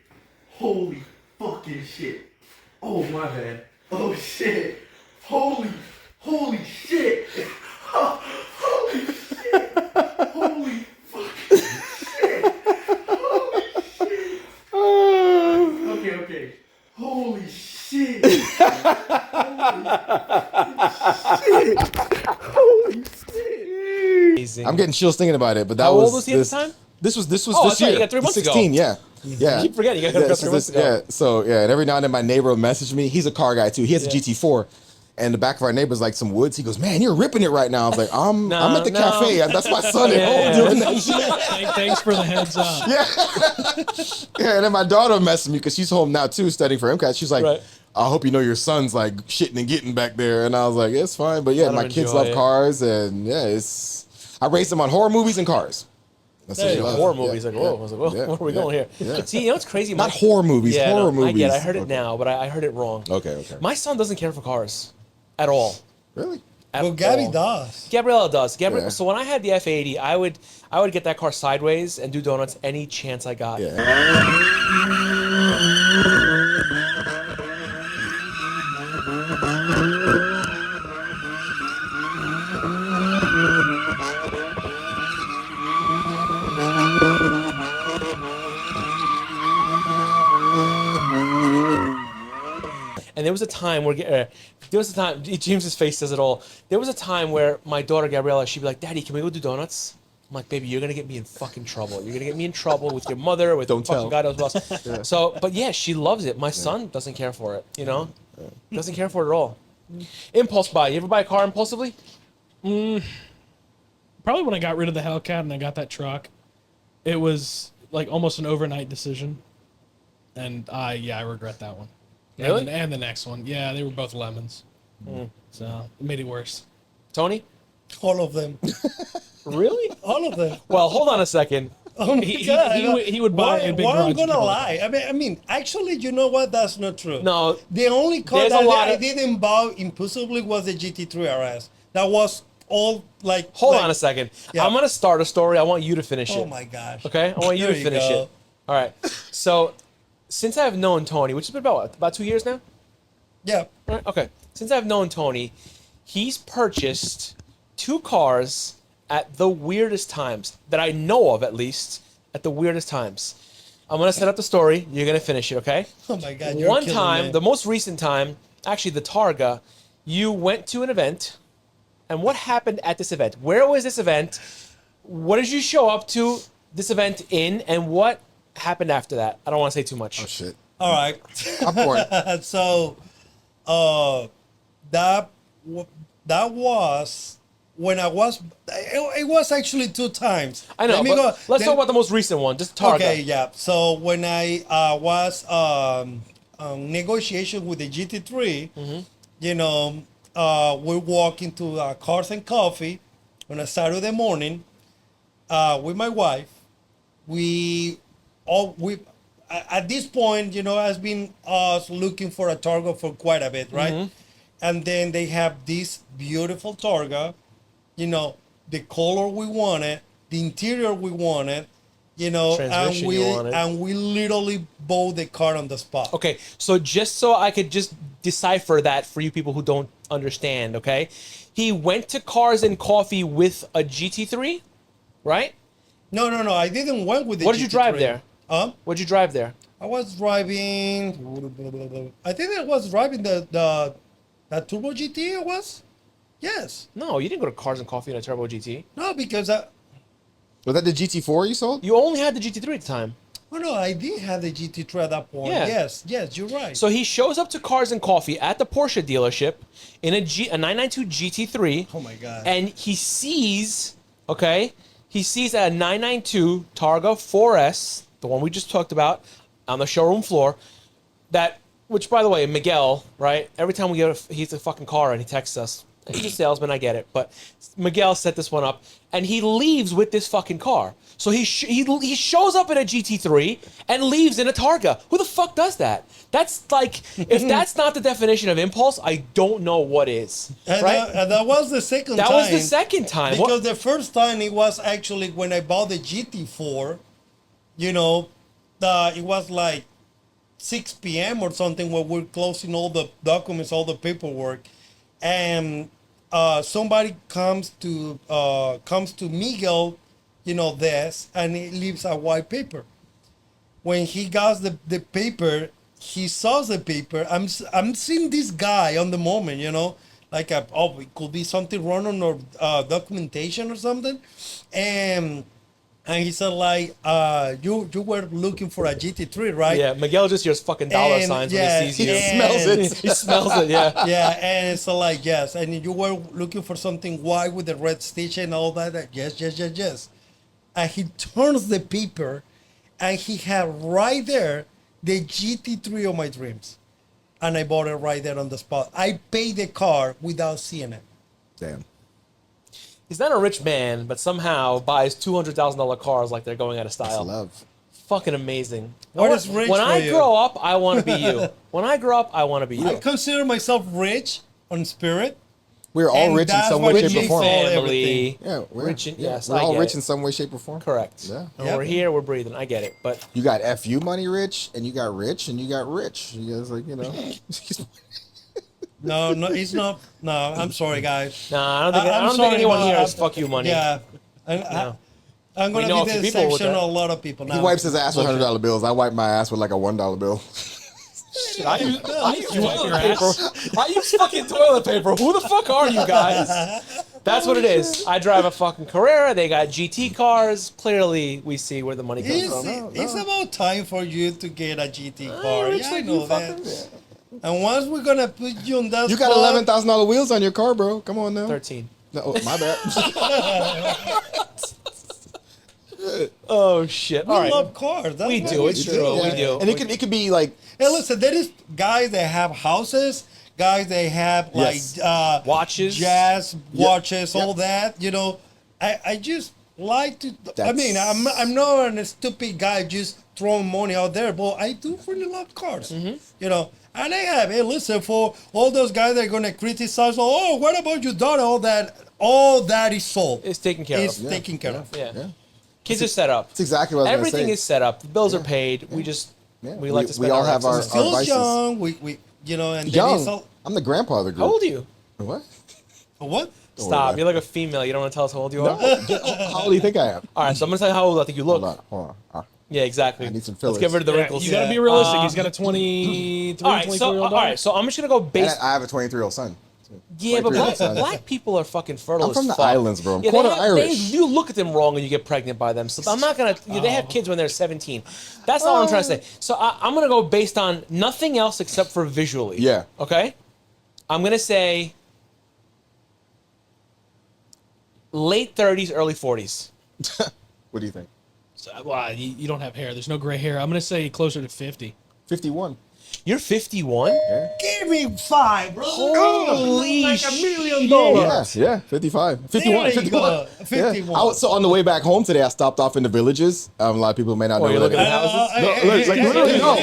Speaker 5: Holy fucking shit. Oh my bad. Oh shit. Holy shit. Holy shit. Holy fucking shit. Holy shit. Okay. Holy shit.
Speaker 2: Amazing.
Speaker 3: I'm getting chills thinking about it, but that
Speaker 2: How
Speaker 3: was
Speaker 2: old was he at the
Speaker 3: this,
Speaker 2: time?
Speaker 3: This was
Speaker 2: Oh,
Speaker 3: this
Speaker 2: that's right,
Speaker 3: year.
Speaker 2: you got 3 months ago.
Speaker 3: 16, yeah. Yeah.
Speaker 2: I keep forgetting. You got
Speaker 3: Yeah,
Speaker 2: 3 months ago.
Speaker 3: yeah, so yeah, and every now and then my neighbor will message me. He's a car guy too. He has a
Speaker 2: Yeah.
Speaker 3: GT4, and the back of our neighbor's like some woods. He goes, "Man, you're ripping it right now." I was like, "I'm at the
Speaker 2: No.
Speaker 3: cafe. That's my son at
Speaker 2: Yeah,
Speaker 3: home
Speaker 2: yeah.
Speaker 3: doing that shit."
Speaker 4: Thanks for the heads up.
Speaker 3: Yeah, and then my daughter messaged me because she's home now too, studying for MCAT. She's like,
Speaker 2: Right.
Speaker 3: "I hope you know your son's like shitting and getting back there." And I was like, "It's fine." But yeah,
Speaker 2: Let
Speaker 3: my
Speaker 2: him
Speaker 3: kids
Speaker 2: enjoy
Speaker 3: love
Speaker 2: it.
Speaker 3: cars, and yeah, I raised them on horror movies and cars. That's
Speaker 1: There
Speaker 3: what
Speaker 1: you
Speaker 3: you
Speaker 1: go.
Speaker 3: love.
Speaker 2: Horror
Speaker 3: Yeah,
Speaker 2: movies, like,
Speaker 3: yeah,
Speaker 2: whoa, I was like, whoa,
Speaker 3: yeah,
Speaker 2: where are we
Speaker 3: yeah,
Speaker 2: going here?
Speaker 3: yeah.
Speaker 2: See, you know what's crazy?
Speaker 3: Not horror movies,
Speaker 2: Yeah,
Speaker 3: horror
Speaker 2: no,
Speaker 3: movies.
Speaker 2: I get it. I heard it
Speaker 3: Okay.
Speaker 2: now, but I heard it wrong.
Speaker 3: Okay.
Speaker 2: My son doesn't care for cars at all.
Speaker 3: Really?
Speaker 2: At
Speaker 1: Well, Gabby
Speaker 2: all.
Speaker 1: does.
Speaker 2: Gabriella does.
Speaker 3: Yeah.
Speaker 2: So when I had the F80, I would get that car sideways and do donuts any chance I got.
Speaker 3: Yeah.
Speaker 2: And there was a time where James's face says it all. There was a time where my daughter Gabriella, she'd be like, "Daddy, can we go do donuts?" I'm like, "Baby, you're gonna get me in fucking trouble. You're gonna get me in trouble with your mother, with
Speaker 3: Don't
Speaker 2: fucking
Speaker 3: tell.
Speaker 2: God knows what else." So, but yeah, she loves it. My son doesn't care for it. You know, doesn't care for it at all. Impulse buy. You ever buy a car impulsively?
Speaker 4: Probably when I got rid of the Hellcat and I got that truck, it was like almost an overnight decision, and I regret that one.
Speaker 2: Really?
Speaker 4: And the next one, yeah, they were both lemons, so it made it worse.
Speaker 2: Tony?
Speaker 1: All of them.
Speaker 2: Really?
Speaker 1: All of them.
Speaker 2: Well, hold on a second.
Speaker 1: Oh my
Speaker 4: He-
Speaker 1: God.
Speaker 4: he would buy a big
Speaker 1: Why I'm
Speaker 4: garage
Speaker 1: gonna
Speaker 4: door.
Speaker 1: lie? I mean, actually, you know what? That's not true.
Speaker 2: No.
Speaker 1: The only car
Speaker 2: There's a
Speaker 1: that
Speaker 2: lot
Speaker 1: I
Speaker 2: of-
Speaker 1: didn't buy impulsively was the GT3 RS. That was all like.
Speaker 2: Hold
Speaker 1: like-
Speaker 2: on a second.
Speaker 1: Yeah.
Speaker 2: I'm gonna start a story. I want you to finish it.
Speaker 1: Oh my gosh.
Speaker 2: Okay, I want you
Speaker 1: There
Speaker 2: to finish
Speaker 1: go.
Speaker 2: it. All right. So, since I've known Tony, which has been about 2 years now.
Speaker 1: Yeah.
Speaker 2: Right, okay. Since I've known Tony, he's purchased 2 cars at the weirdest times that I know of, at least at the weirdest times. I'm gonna set up the story. You're gonna finish it, okay?
Speaker 1: Oh my God. You're
Speaker 2: One
Speaker 1: killing
Speaker 2: time,
Speaker 1: me.
Speaker 2: the most recent time, actually the Targa, you went to an event, and what happened at this event? Where was this event? What did you show up to this event in, and what happened after that? I don't want to say too much.
Speaker 3: Oh shit.
Speaker 1: All right.
Speaker 3: I'm for it.
Speaker 1: So, that was when I was. It was actually 2 times.
Speaker 2: I know,
Speaker 1: Let me
Speaker 2: but
Speaker 1: go.
Speaker 2: let's
Speaker 1: Let-
Speaker 2: talk about the most recent one, just Targa.
Speaker 1: Okay, yeah. So when I was negotiation with the GT3, you know, we walk into Cars and Coffee on a Saturday morning with my wife. We at this point, you know, has been us looking for a Targa for quite a bit, right? And then they have this beautiful Targa, you know, the color we wanted, the interior we wanted, you know,
Speaker 2: Transmission you wanted.
Speaker 1: and we literally bought the car on the spot.
Speaker 2: Okay, so just so I could just decipher that for you people who don't understand, okay? He went to Cars and Coffee with a GT3, right?
Speaker 1: No, I didn't went with the
Speaker 2: What did you drive
Speaker 1: GT3.
Speaker 2: there? What'd you drive there?
Speaker 1: I was driving. I think I was driving the Turbo GT. I was. Yes.
Speaker 2: No, you didn't go to Cars and Coffee in a Turbo GT.
Speaker 1: No, because
Speaker 3: Was that the GT4 you sold?
Speaker 2: You only had the GT3 at the time.
Speaker 1: oh no, I did have the GT3 at that point.
Speaker 2: Yeah.
Speaker 1: Yes, you're right.
Speaker 2: So he shows up to Cars and Coffee at the Porsche dealership in a 992 GT3.
Speaker 1: Oh my God.
Speaker 2: And he sees a 992 Targa 4S, the one we just talked about, on the showroom floor. Which, by the way, Miguel, right? Every time we get he's a fucking car and he texts us. He's a salesman, I get it, but Miguel set this one up, and he leaves with this fucking car. So he shows up in a GT3 and leaves in a Targa. Who the fuck does that? That's like, if that's not the definition of impulse, I don't know what is.
Speaker 1: And
Speaker 2: Right?
Speaker 1: that was the second
Speaker 2: That
Speaker 1: time.
Speaker 2: was the second time.
Speaker 1: Because the first time it was actually when I bought the GT4, you know, it was like 6 p.m. or something when we're closing all the documents, all the paperwork, and somebody comes to Miguel, you know, this, and he leaves a white paper. When he got the paper, he saw the paper. I'm seeing this guy on the moment, you know, like it could be something wrong on our documentation or something, and he said like, you were looking for a GT3, right?
Speaker 2: Yeah, Miguel just hears fucking dollar
Speaker 1: And,
Speaker 2: signs
Speaker 1: yeah,
Speaker 2: when he sees you.
Speaker 1: and-
Speaker 3: Smells it.
Speaker 2: He smells it, yeah.
Speaker 1: Yeah, and so like yes, and you were looking for something white with the red stitch and all that. Yes. And he turns the paper, and he had right there the GT3 of my dreams, and I bought it right there on the spot. I paid the car without seeing it.
Speaker 3: Damn.
Speaker 2: He's not a rich man, but somehow buys $200,000 cars like they're going out of style.
Speaker 3: Love.
Speaker 2: Fucking amazing.
Speaker 1: What is rich
Speaker 2: When
Speaker 1: for
Speaker 2: I
Speaker 1: you?
Speaker 2: grow up, I want to be you. When I grow up, I want to be you.
Speaker 1: I consider myself rich on spirit.
Speaker 3: We're all
Speaker 1: And
Speaker 3: rich in
Speaker 1: that's
Speaker 3: some
Speaker 1: what
Speaker 3: way,
Speaker 1: makes
Speaker 3: shape, or form.
Speaker 1: it-
Speaker 2: Family.
Speaker 3: Yeah, we're
Speaker 2: Rich in- yes,
Speaker 3: we're
Speaker 2: I
Speaker 3: all
Speaker 2: get
Speaker 3: rich
Speaker 2: it.
Speaker 3: in some way, shape, or form.
Speaker 2: Correct.
Speaker 3: Yeah.
Speaker 2: And
Speaker 1: Yep.
Speaker 2: we're here, we're breathing. I get it. But
Speaker 3: You got FU money rich, and you got rich, and you got rich. You guys like, you know.
Speaker 1: No, it's not. No, I'm sorry, guys.
Speaker 2: nah, I don't think
Speaker 1: sorry,
Speaker 2: anyone
Speaker 1: but
Speaker 2: here
Speaker 1: I-
Speaker 2: has fuck you money.
Speaker 1: Yeah.
Speaker 2: No.
Speaker 1: I'm
Speaker 2: We
Speaker 1: going
Speaker 2: know
Speaker 1: to
Speaker 2: a
Speaker 1: be the
Speaker 2: few people with
Speaker 1: exception
Speaker 2: that.
Speaker 1: of a lot of people now.
Speaker 3: He wipes his ass with $100 bills. I wipe my ass with like a $1 bill.
Speaker 2: I use toilet paper. I use fucking toilet paper. Who the fuck are you guys? That's what it is. I drive a fucking Carrera. They got GT cars. Clearly, we see where the money comes
Speaker 1: It's
Speaker 2: from.
Speaker 1: about time for you to get a GT
Speaker 2: It
Speaker 1: car.
Speaker 2: looks
Speaker 1: Yeah, I
Speaker 2: like
Speaker 1: know
Speaker 2: you
Speaker 1: that.
Speaker 2: fucking-
Speaker 1: And once we're gonna put you on that
Speaker 3: You got
Speaker 1: spot,
Speaker 3: $11,000 wheels on your car, bro. Come on now.
Speaker 2: 13.
Speaker 3: No, oh, my bad.
Speaker 2: Oh shit!
Speaker 1: we
Speaker 2: All right,
Speaker 1: love cars. That's
Speaker 2: We
Speaker 1: what
Speaker 2: do, it's true, we do.
Speaker 3: And it could be like
Speaker 1: Hey, listen, there is guys that have houses, guys that have like
Speaker 3: Yes.
Speaker 2: Watches.
Speaker 1: jazz watches,
Speaker 3: Yep.
Speaker 1: all that. You know, I just like to. I
Speaker 3: That's-
Speaker 1: mean, I'm not a stupid guy just throwing money out there, but I do really love cars.
Speaker 2: Mm-hmm.
Speaker 1: You know, and I have. Hey, listen, for all those guys that are gonna criticize, oh, what about your daughter? All that is sold.
Speaker 2: It's taken care
Speaker 1: It's
Speaker 2: of.
Speaker 1: taken care of.
Speaker 2: Yeah.
Speaker 3: yeah.
Speaker 2: Kids are set up.
Speaker 3: That's exactly what I was
Speaker 2: Everything
Speaker 3: gonna say.
Speaker 2: is set up. The bills are paid. We just
Speaker 3: Yeah.
Speaker 2: we like to spend
Speaker 3: we all
Speaker 2: our
Speaker 3: have our,
Speaker 2: excess.
Speaker 1: Still
Speaker 3: vices.
Speaker 1: young. We you know, and there is
Speaker 3: Young.
Speaker 1: a-
Speaker 3: I'm the grandpa of the group.
Speaker 2: How old are you?
Speaker 3: What?
Speaker 1: what?
Speaker 3: Don't
Speaker 2: Stop.
Speaker 3: worry
Speaker 2: You're like a female. You don't want to tell us how old you
Speaker 3: about
Speaker 2: are?
Speaker 3: it. No. How old do you think I am?
Speaker 2: All right, so I'm gonna tell you how old I think you look.
Speaker 3: Hold on.
Speaker 2: Yeah, exactly.
Speaker 3: I need some
Speaker 2: Let's
Speaker 3: fillers.
Speaker 2: get rid of the
Speaker 4: Yeah,
Speaker 2: wrinkles.
Speaker 4: you gotta be
Speaker 1: Yeah.
Speaker 4: realistic. He's got a 23,
Speaker 2: all right,
Speaker 4: 24-year-old
Speaker 2: all right. So I'm just gonna go
Speaker 3: And
Speaker 2: based.
Speaker 3: I have a 23-year-old son.
Speaker 2: Yeah, but
Speaker 3: 23-year-old son.
Speaker 2: black people are fucking fertile
Speaker 3: I'm from
Speaker 2: as
Speaker 3: the
Speaker 2: fuck.
Speaker 3: islands, bro. I'm
Speaker 2: Yeah,
Speaker 3: quarter
Speaker 2: they
Speaker 3: Irish.
Speaker 2: you look at them wrong and you get pregnant by them. So I'm not gonna. They have kids when they're 17. That's not what I'm trying to say. So I'm gonna go based on nothing else except for visually.
Speaker 3: Yeah.
Speaker 2: Okay. I'm gonna say late 30s, early 40s.
Speaker 3: What do you think?
Speaker 4: Well, you don't have hair. There's no gray hair. I'm gonna say closer to 50.
Speaker 3: 51.
Speaker 2: You're 51.
Speaker 3: Yeah.
Speaker 1: Give me 5, bro.
Speaker 2: Holy
Speaker 1: like $1 million.
Speaker 3: Yeah, 55. 51.
Speaker 1: There you
Speaker 3: 51.
Speaker 1: go.
Speaker 3: Yeah.
Speaker 1: 51.
Speaker 3: So on the way back home today, I stopped off in the villages. A lot of people may not know
Speaker 2: you're
Speaker 3: that.
Speaker 2: looking at houses?
Speaker 3: No, like literally, no.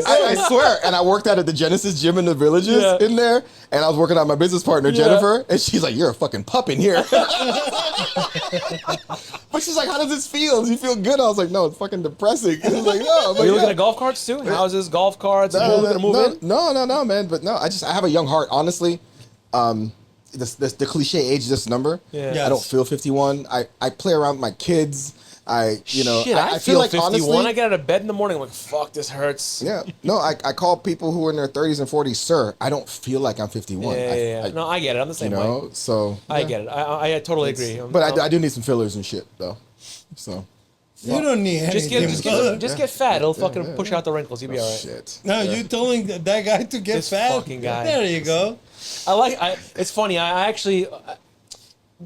Speaker 3: I swear. And I worked out at the Genesis gym in the villages
Speaker 2: Yeah.
Speaker 3: in there. And I was working out my business partner, Jennifer. And she's like, you're a fucking pup in here. But she's like, how does this feel? Does you feel good? I was like, no, it's fucking depressing. I was like, no.
Speaker 2: Are you looking at golf carts too? Houses, golf carts, people that move in?
Speaker 3: No, man. But no, I have a young heart. Honestly, the cliche age this number.
Speaker 2: Yeah.
Speaker 1: Yes.
Speaker 3: I don't feel 51. I play around with my kids.
Speaker 2: Shit, I
Speaker 3: feel like
Speaker 2: 51.
Speaker 3: honestly,
Speaker 2: I get out of bed in the morning. I'm like, fuck, this hurts.
Speaker 3: yeah. No, I call people who are in their 30s and 40s, sir. I don't feel like I'm 51.
Speaker 2: Yeah. No, I get it. I'm the
Speaker 3: you
Speaker 2: same way.
Speaker 3: know, so
Speaker 2: I
Speaker 3: yeah.
Speaker 2: get it. I totally agree.
Speaker 3: But I do need some fillers and shit though. So
Speaker 1: You don't need anything.
Speaker 2: Just get fat. It'll fucking push out the wrinkles. You'll be all right.
Speaker 3: shit.
Speaker 1: No, you telling that guy to get
Speaker 2: This
Speaker 1: fat?
Speaker 2: fucking guy.
Speaker 1: There you go.
Speaker 2: It's funny. I actually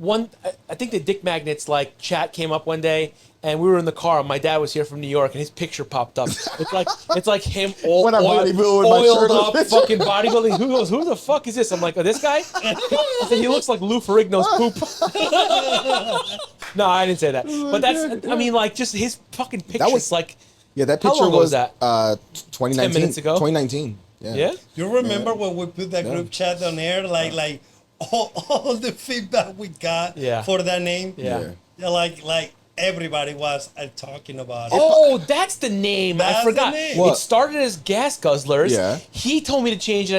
Speaker 2: I think the Dick Magnets like chat came up one day, and we were in the car. And my dad was here from New York, and his picture popped up. It's like him all
Speaker 3: When I bodybuild with my shirt
Speaker 2: oiled
Speaker 3: on.
Speaker 2: up, fucking bodybuilding. Who goes? Who the fuck is this? I'm like, oh, this guy. I said, he looks like Lou Ferrigno's poop. No, I didn't say that. But that's. I mean, like just his fucking picture.
Speaker 3: was-
Speaker 2: like.
Speaker 3: Yeah, that
Speaker 2: How
Speaker 3: picture
Speaker 2: long ago was
Speaker 3: was
Speaker 2: that?
Speaker 3: 2019.
Speaker 2: 10 minutes ago?
Speaker 3: 2019. Yeah.
Speaker 2: Yeah.
Speaker 1: You remember when we put that group chat on air, like all the feedback we got
Speaker 2: Yeah.
Speaker 1: for that name?
Speaker 2: Yeah.
Speaker 1: Yeah, like everybody was talking about it.
Speaker 2: Oh, that's the name.
Speaker 1: That's
Speaker 2: I forgot.
Speaker 1: the name.
Speaker 3: What?
Speaker 2: It started as Gas Guzzlers.
Speaker 3: Yeah.
Speaker 2: He told me to change it.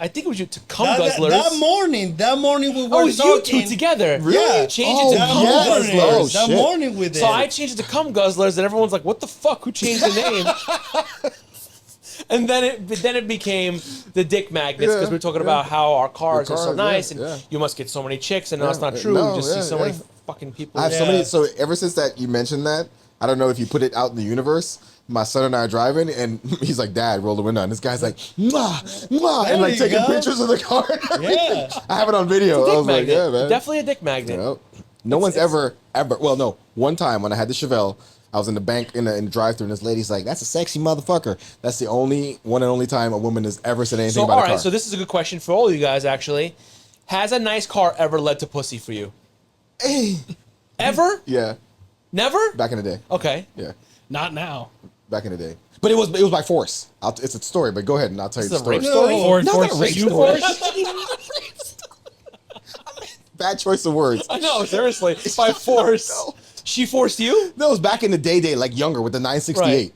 Speaker 2: I think it was you to Cum
Speaker 1: that
Speaker 2: Guzzlers.
Speaker 1: that morning we were
Speaker 2: Oh, it was you
Speaker 1: talking.
Speaker 2: two together.
Speaker 1: Yeah.
Speaker 2: Change
Speaker 3: Oh,
Speaker 2: it to
Speaker 1: That
Speaker 2: Cum
Speaker 3: yes.
Speaker 1: morning,
Speaker 2: Guzzlers.
Speaker 3: Oh,
Speaker 1: that
Speaker 3: shit.
Speaker 1: morning we did.
Speaker 2: So I changed it to Cum Guzzlers, and everyone's like, "What the fuck? Who changed the name?" And then it became the Dick Magnets because
Speaker 3: Yeah,
Speaker 2: we're talking
Speaker 3: yeah.
Speaker 2: about how our cars are so
Speaker 3: cars,
Speaker 2: nice,
Speaker 3: yeah,
Speaker 2: and you must get so many chicks, and no,
Speaker 3: Yeah,
Speaker 2: that's not true.
Speaker 3: no,
Speaker 2: you just see
Speaker 3: yeah,
Speaker 2: so many
Speaker 3: yeah.
Speaker 2: fucking people.
Speaker 3: I have so
Speaker 1: Yeah.
Speaker 3: many. So ever since that you mentioned that, I don't know if you put it out in the universe. My son and I are driving, and he's like, "Dad, roll the window." And this guy's like, "Mwah, mwah," and
Speaker 1: There
Speaker 3: like
Speaker 1: you
Speaker 3: taking
Speaker 1: go.
Speaker 3: pictures of the car.
Speaker 1: Yeah.
Speaker 3: I have it on video. I
Speaker 2: Dick
Speaker 3: was like,
Speaker 2: magnet.
Speaker 3: "Yeah, man."
Speaker 2: Definitely a dick magnet.
Speaker 3: Yep. No one's ever. Well, no. One time when I had the Chevelle, I was in the bank in the drive-thru, and this lady's like, "That's a sexy motherfucker." That's the only one and only time a woman has ever said anything
Speaker 2: So
Speaker 3: about
Speaker 2: all
Speaker 3: a
Speaker 2: right,
Speaker 3: car.
Speaker 2: so this is a good question for all you guys. Actually, has a nice car ever led to pussy for you? Ever?
Speaker 3: Yeah,
Speaker 2: Never?
Speaker 3: back in the day.
Speaker 2: Okay.
Speaker 3: Yeah,
Speaker 4: Not now.
Speaker 3: back in the day. But it was by force. It's a story, but go ahead and I'll tell you
Speaker 2: This
Speaker 3: the
Speaker 2: is a
Speaker 3: story.
Speaker 2: rape story?
Speaker 1: No.
Speaker 4: Ford
Speaker 3: Not a
Speaker 4: forces
Speaker 3: rape
Speaker 4: you
Speaker 3: story.
Speaker 4: force.
Speaker 3: Bad choice of words.
Speaker 2: I know, seriously. By force.
Speaker 3: No.
Speaker 2: She forced you?
Speaker 3: That was back in the day, like younger with the 968.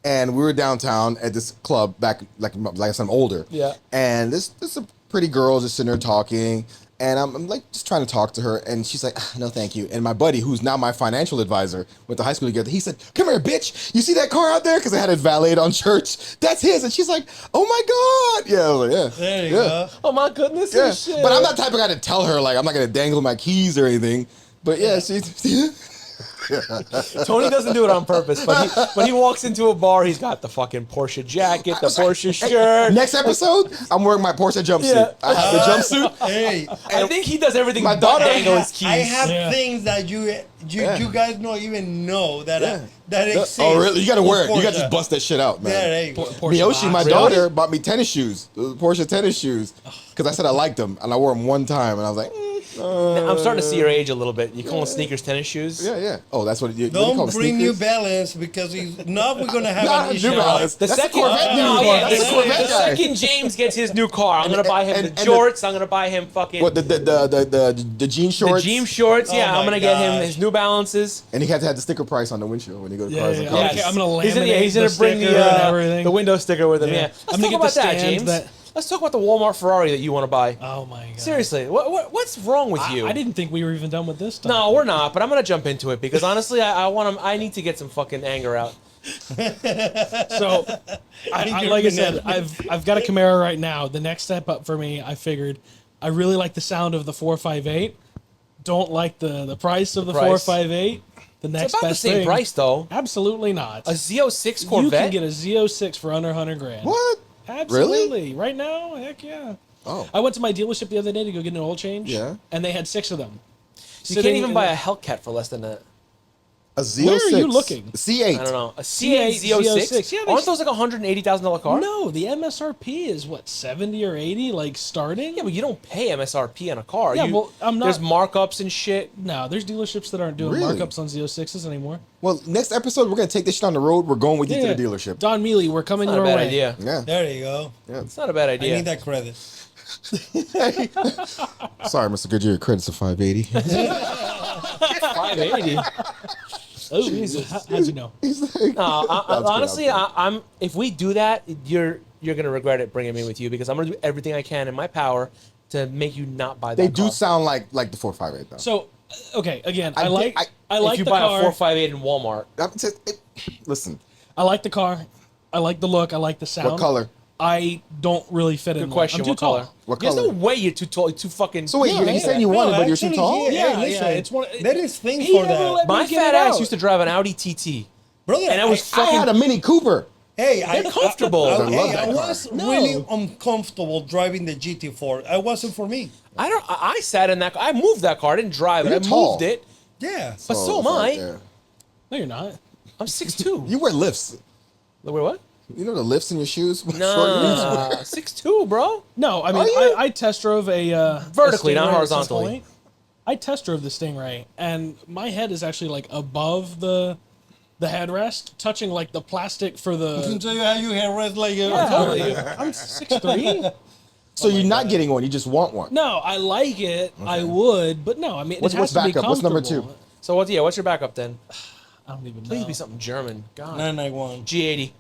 Speaker 3: And we were downtown at this club back, like I said, I'm older.
Speaker 2: Yeah.
Speaker 3: And this a pretty girl just sitting there talking. And I'm like just trying to talk to her. And she's like, no, thank you. And my buddy, who's now my financial advisor, went to high school together. He said, come here, bitch. You see that car out there? Because I had it valeted on church. That's his. And she's like, oh my God. Yeah, I was like, yeah.
Speaker 1: There you go.
Speaker 2: Oh my goodness.
Speaker 3: Yeah.
Speaker 2: Shit.
Speaker 3: But I'm not the type of guy to tell her, like, I'm not going to dangle my keys or anything. But yeah,
Speaker 2: Tony doesn't do it on purpose, but he walks into a bar, he's got the fucking Porsche jacket, the Porsche shirt.
Speaker 3: Next episode, I'm wearing my Porsche jumpsuit.
Speaker 2: Yeah.
Speaker 3: I have the jumpsuit.
Speaker 1: Hey,
Speaker 2: I think he does everything
Speaker 3: My
Speaker 2: but
Speaker 3: daughter-
Speaker 2: dangle his keys.
Speaker 1: I have
Speaker 4: Yeah.
Speaker 1: things that you guys don't even know that
Speaker 3: Yeah.
Speaker 1: that exist.
Speaker 3: Oh, really? You got to wear it. You got to
Speaker 1: Porsche.
Speaker 3: just bust that shit out, man.
Speaker 1: Yeah, there you go.
Speaker 4: Porsche
Speaker 3: Miyoshi, my
Speaker 4: box.
Speaker 3: daughter, bought me tennis shoes, Porsche tennis shoes, because I said I liked them, and I wore them one time, and I was like,
Speaker 2: I'm starting to see your age a little bit. You calling sneakers tennis shoes?
Speaker 3: yeah. Oh, that's what you what do you call
Speaker 1: Don't
Speaker 3: them,
Speaker 1: bring New
Speaker 3: sneakers?
Speaker 1: Balance because now we're gonna have
Speaker 3: Not
Speaker 1: an
Speaker 3: New
Speaker 1: issue.
Speaker 3: Balance.
Speaker 2: The
Speaker 3: That's
Speaker 2: second,
Speaker 3: a Corvette
Speaker 2: no,
Speaker 3: dude.
Speaker 2: yeah,
Speaker 3: That's a Corvette
Speaker 2: the
Speaker 3: guy.
Speaker 2: second James gets his new car, I'm gonna buy him the
Speaker 3: and the-
Speaker 2: jorts. I'm gonna buy him fucking
Speaker 3: What the jean
Speaker 2: the
Speaker 3: shorts?
Speaker 2: jean shorts.
Speaker 1: Oh
Speaker 2: Yeah, I'm
Speaker 1: my
Speaker 2: gonna get him
Speaker 1: gosh.
Speaker 2: his New Balances.
Speaker 3: And he had to have the sticker price on the windshield when you go to
Speaker 4: Yeah,
Speaker 3: cars
Speaker 4: yeah,
Speaker 3: and
Speaker 4: yeah.
Speaker 3: cars.
Speaker 4: Okay, I'm gonna laminate
Speaker 2: He's gonna
Speaker 4: the
Speaker 2: bring
Speaker 4: sticker and
Speaker 2: the
Speaker 4: everything.
Speaker 2: window sticker with him.
Speaker 4: Yeah.
Speaker 2: Yeah,
Speaker 4: I'm
Speaker 2: let's
Speaker 4: gonna
Speaker 2: talk
Speaker 4: get
Speaker 2: about
Speaker 4: the
Speaker 2: that,
Speaker 4: stand
Speaker 2: James.
Speaker 4: that-
Speaker 2: Let's talk about the Walmart Ferrari that you want to buy.
Speaker 4: Oh my God.
Speaker 2: Seriously, what's wrong with you?
Speaker 4: I didn't think we were even done with this stuff.
Speaker 2: No, we're not. But I'm gonna jump into it because honestly, I need to get some fucking anger out.
Speaker 4: So,
Speaker 1: You're
Speaker 4: like I said,
Speaker 1: banana.
Speaker 4: I've got a Camaro right now. The next step up for me, I figured, I really like the sound of the 458. Don't like the price of the
Speaker 2: price.
Speaker 4: 458. The next
Speaker 2: It's about the
Speaker 4: best
Speaker 2: same
Speaker 4: thing.
Speaker 2: price though.
Speaker 4: Absolutely not.
Speaker 2: A Z06
Speaker 4: You
Speaker 2: Corvette.
Speaker 4: can get a Z06 for under 100 grand.
Speaker 3: What?
Speaker 4: Absolutely. Right now, heck yeah.
Speaker 3: Oh.
Speaker 4: I went to my dealership the other day to go get an oil change.
Speaker 3: Yeah.
Speaker 4: And they had 6 of them.
Speaker 2: You can't even buy a Hellcat for less than that.
Speaker 3: A Z06.
Speaker 4: Where are you looking?
Speaker 3: C8.
Speaker 2: I don't know. A C8
Speaker 4: C8
Speaker 2: Z06.
Speaker 4: Yeah, they-
Speaker 2: Aren't those like $180,000 car?
Speaker 4: No, the MSRP is what, 70 or 80, like starting?
Speaker 2: Yeah, but you don't pay MSRP on a car.
Speaker 4: Yeah,
Speaker 2: You-
Speaker 4: well, I'm not-
Speaker 2: There's markups and shit.
Speaker 4: No, there's dealerships that aren't doing
Speaker 3: Really?
Speaker 4: markups on Z06s anymore.
Speaker 3: Well, next episode, we're going to take this shit on the road. We're going with you to the dealership.
Speaker 4: Don Mealy, we're coming
Speaker 2: Not a
Speaker 4: your
Speaker 2: bad
Speaker 4: way.
Speaker 2: idea.
Speaker 3: Yeah.
Speaker 1: There you go.
Speaker 2: It's not a bad
Speaker 1: I
Speaker 2: idea.
Speaker 1: need that credit.
Speaker 3: Sorry, Mr. Goodyear. Credits of 580.
Speaker 2: 580.
Speaker 4: Oh, Jesus. How'd you know?
Speaker 3: He's like,
Speaker 2: No,
Speaker 3: That's
Speaker 2: honestly,
Speaker 3: good.
Speaker 2: I'm. If we do that, you're gonna regret it bringing me with you because I'm gonna do everything I can in my power to make you not buy that.
Speaker 3: They do
Speaker 2: car.
Speaker 3: sound like the 458 though.
Speaker 4: So, okay, again,
Speaker 3: I
Speaker 4: I like
Speaker 3: did-
Speaker 4: I like
Speaker 2: if you
Speaker 4: the
Speaker 2: buy
Speaker 4: car.
Speaker 2: a 458 in Walmart,
Speaker 3: Listen,
Speaker 4: I like the car. I like the look. I like the sound.
Speaker 3: what color?
Speaker 4: I don't really fit in.
Speaker 2: good
Speaker 4: one.
Speaker 2: question.
Speaker 4: I'm too
Speaker 2: What
Speaker 4: tall.
Speaker 2: color?
Speaker 3: What
Speaker 2: There's
Speaker 3: color?
Speaker 2: no way you're too tall. You're too fucking.
Speaker 3: So wait,
Speaker 4: Yeah,
Speaker 3: you said you
Speaker 1: No,
Speaker 3: wanted, but you're too
Speaker 1: actually,
Speaker 3: tall?
Speaker 4: Yeah,
Speaker 1: listen,
Speaker 4: it's one.
Speaker 1: there is things
Speaker 4: He
Speaker 1: for
Speaker 4: never
Speaker 1: that.
Speaker 4: let
Speaker 2: My
Speaker 4: me get
Speaker 2: fat
Speaker 4: it
Speaker 2: ass
Speaker 4: out.
Speaker 2: used to drive an Audi TT,
Speaker 1: Brother,
Speaker 2: and I was
Speaker 3: I
Speaker 2: fucking.
Speaker 3: had a Mini Cooper.
Speaker 1: Hey,
Speaker 2: They're comfortable.
Speaker 3: I love
Speaker 1: Hey,
Speaker 3: that
Speaker 1: I
Speaker 3: car.
Speaker 1: was really uncomfortable driving the GT4. It wasn't for me.
Speaker 2: I sat in that. I moved that car. I didn't drive it.
Speaker 3: You're
Speaker 2: I
Speaker 3: tall.
Speaker 2: moved it.
Speaker 1: Yeah.
Speaker 2: But so am
Speaker 3: it's
Speaker 2: I.
Speaker 3: like, yeah.
Speaker 4: No, you're not.
Speaker 2: I'm 6'2".
Speaker 3: You wear lifts.
Speaker 2: Wait, what?
Speaker 3: You know the lifts in your shoes? Short
Speaker 2: Nah, 6'2", bro.
Speaker 4: No, I mean,
Speaker 3: Are you?
Speaker 4: I test drove a
Speaker 2: Vertically,
Speaker 4: a
Speaker 2: not
Speaker 4: Stingray at some
Speaker 2: horizontally.
Speaker 4: point. I test drove the Stingray, and my head is actually like above the headrest, touching like the plastic for the.
Speaker 1: So you have red like
Speaker 4: I'm 6'3".
Speaker 3: So you're not getting one. You just want one.
Speaker 4: No, I like it. I would, but no, I mean,
Speaker 3: What's
Speaker 4: it has to be
Speaker 3: backup? What's number
Speaker 4: comfortable.
Speaker 3: 2?
Speaker 2: So what's your backup then?
Speaker 4: I don't even
Speaker 2: Please
Speaker 4: know.
Speaker 2: be something German. God.
Speaker 1: 991.
Speaker 2: G80.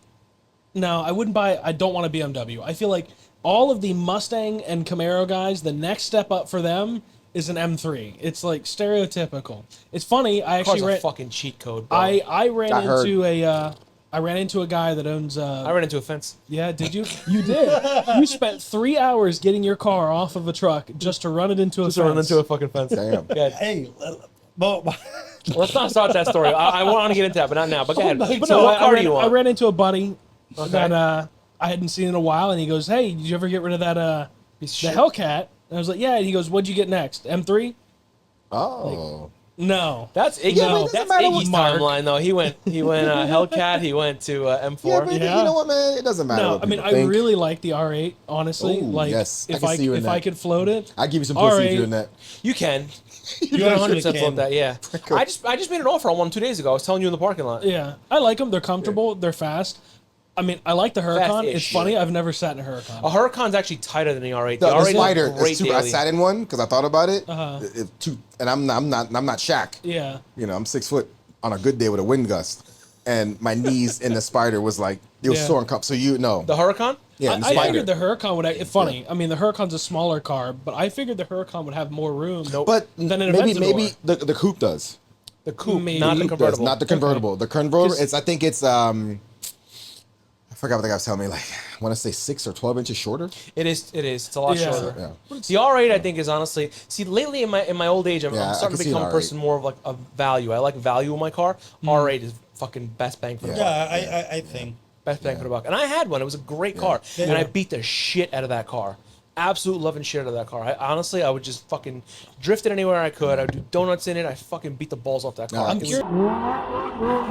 Speaker 4: No, I wouldn't buy. I don't want a BMW. I feel like all of the Mustang and Camaro guys, the next step up for them is an M3. It's like stereotypical. It's funny. I
Speaker 2: Car's
Speaker 4: actually
Speaker 2: a
Speaker 4: ran.
Speaker 2: fucking cheat code, bro.
Speaker 4: I ran
Speaker 3: I heard.
Speaker 4: into I ran into a guy that owns.
Speaker 2: I ran into a fence.
Speaker 4: Yeah, did you? You did. You spent 3 hours getting your car off of a truck just to run it into a
Speaker 2: Just
Speaker 4: fence.
Speaker 2: ran into a fucking fence.
Speaker 3: Damn.
Speaker 2: Yeah.
Speaker 1: Hey, but
Speaker 2: Let's not start that story. I want to get into that, but not now. But go ahead.
Speaker 4: But
Speaker 2: So
Speaker 4: no,
Speaker 2: what car do you
Speaker 4: I
Speaker 2: want?
Speaker 4: ran into a buddy
Speaker 2: Okay.
Speaker 4: that I hadn't seen in a while, and he goes, "Hey, did you ever get rid of that
Speaker 2: Piece
Speaker 4: the
Speaker 2: of shit.
Speaker 4: Hellcat?" And I was like, "Yeah." And he goes, "What'd you get next? M3?"
Speaker 3: Oh.
Speaker 4: No.
Speaker 2: That's Iggy.
Speaker 3: Yeah, but it doesn't
Speaker 2: That's
Speaker 3: matter
Speaker 2: Iggy's
Speaker 4: what-
Speaker 2: timeline though. He went Hellcat. He went to M4.
Speaker 3: Yeah, but
Speaker 4: Yeah.
Speaker 3: you know what, man? It doesn't matter.
Speaker 4: No,
Speaker 3: what
Speaker 4: I mean,
Speaker 3: people
Speaker 4: I
Speaker 3: think.
Speaker 4: really like the R8, honestly.
Speaker 3: Ooh,
Speaker 4: like,
Speaker 3: yes. I
Speaker 4: if
Speaker 3: can see you in
Speaker 4: if
Speaker 3: that.
Speaker 4: I could float it,
Speaker 3: I'd give you some pussy if
Speaker 4: R8.
Speaker 3: you're in that.
Speaker 2: You can. You
Speaker 1: You
Speaker 2: can
Speaker 1: actually
Speaker 2: 100% float
Speaker 1: can.
Speaker 2: that. Yeah. I just made an offer on one 2 days ago. I was telling you in the parking lot.
Speaker 4: yeah, I like them. They're comfortable. They're fast. I mean, I like the Huracan.
Speaker 2: Fast-ish,
Speaker 4: It's funny.
Speaker 2: yeah.
Speaker 4: I've never sat in a Huracan.
Speaker 2: A Huracan's actually tighter than the R8.
Speaker 3: The
Speaker 2: R8 is
Speaker 3: Spider,
Speaker 2: great
Speaker 3: it's super, I
Speaker 2: daily.
Speaker 3: sat in one because I thought about it.
Speaker 4: Uh-huh.
Speaker 3: And I'm not Shaq.
Speaker 4: Yeah.
Speaker 3: You know, I'm 6 foot on a good day with a wind gust, and my knees in the Spider was like it was
Speaker 4: Yeah.
Speaker 3: so uncomfortable. So you know,
Speaker 2: The Huracan?
Speaker 3: yeah, the
Speaker 4: I
Speaker 3: Spider.
Speaker 4: figured the Huracan would. It's funny. I mean, the Huracan's a smaller car, but I figured the Huracan would have more room.
Speaker 3: but
Speaker 4: than an
Speaker 3: maybe
Speaker 4: Aventador.
Speaker 3: the coupe does.
Speaker 2: The coupe,
Speaker 4: Maybe.
Speaker 2: not the
Speaker 3: Coupe does,
Speaker 2: convertible.
Speaker 3: not the convertible. The convertible.
Speaker 4: 'Cause-
Speaker 3: It's I think it's I forgot what the guy was telling me. Like I want to say 6 or 12 inches shorter.
Speaker 2: It is. It's a lot
Speaker 4: Yeah.
Speaker 2: shorter.
Speaker 3: Yeah.
Speaker 2: The R8, I think, is honestly. See, lately in my old age, I'm
Speaker 3: Yeah, I
Speaker 2: starting
Speaker 3: can
Speaker 2: to
Speaker 3: see an
Speaker 2: become a
Speaker 3: R8.
Speaker 2: person more of like a value. I like value in my car. R8 is fucking best bang for the buck.
Speaker 1: Yeah, I think.
Speaker 2: Best bang for the buck. And I had one. It was a great car, and
Speaker 1: Yeah.
Speaker 2: I beat the shit out of that car. Absolute loving shit out of that car. I would just fucking drift it anywhere I could. I would do donuts in it. I fucking beat the balls off that car.
Speaker 3: Nah,
Speaker 4: I'm
Speaker 3: It was-
Speaker 4: curious.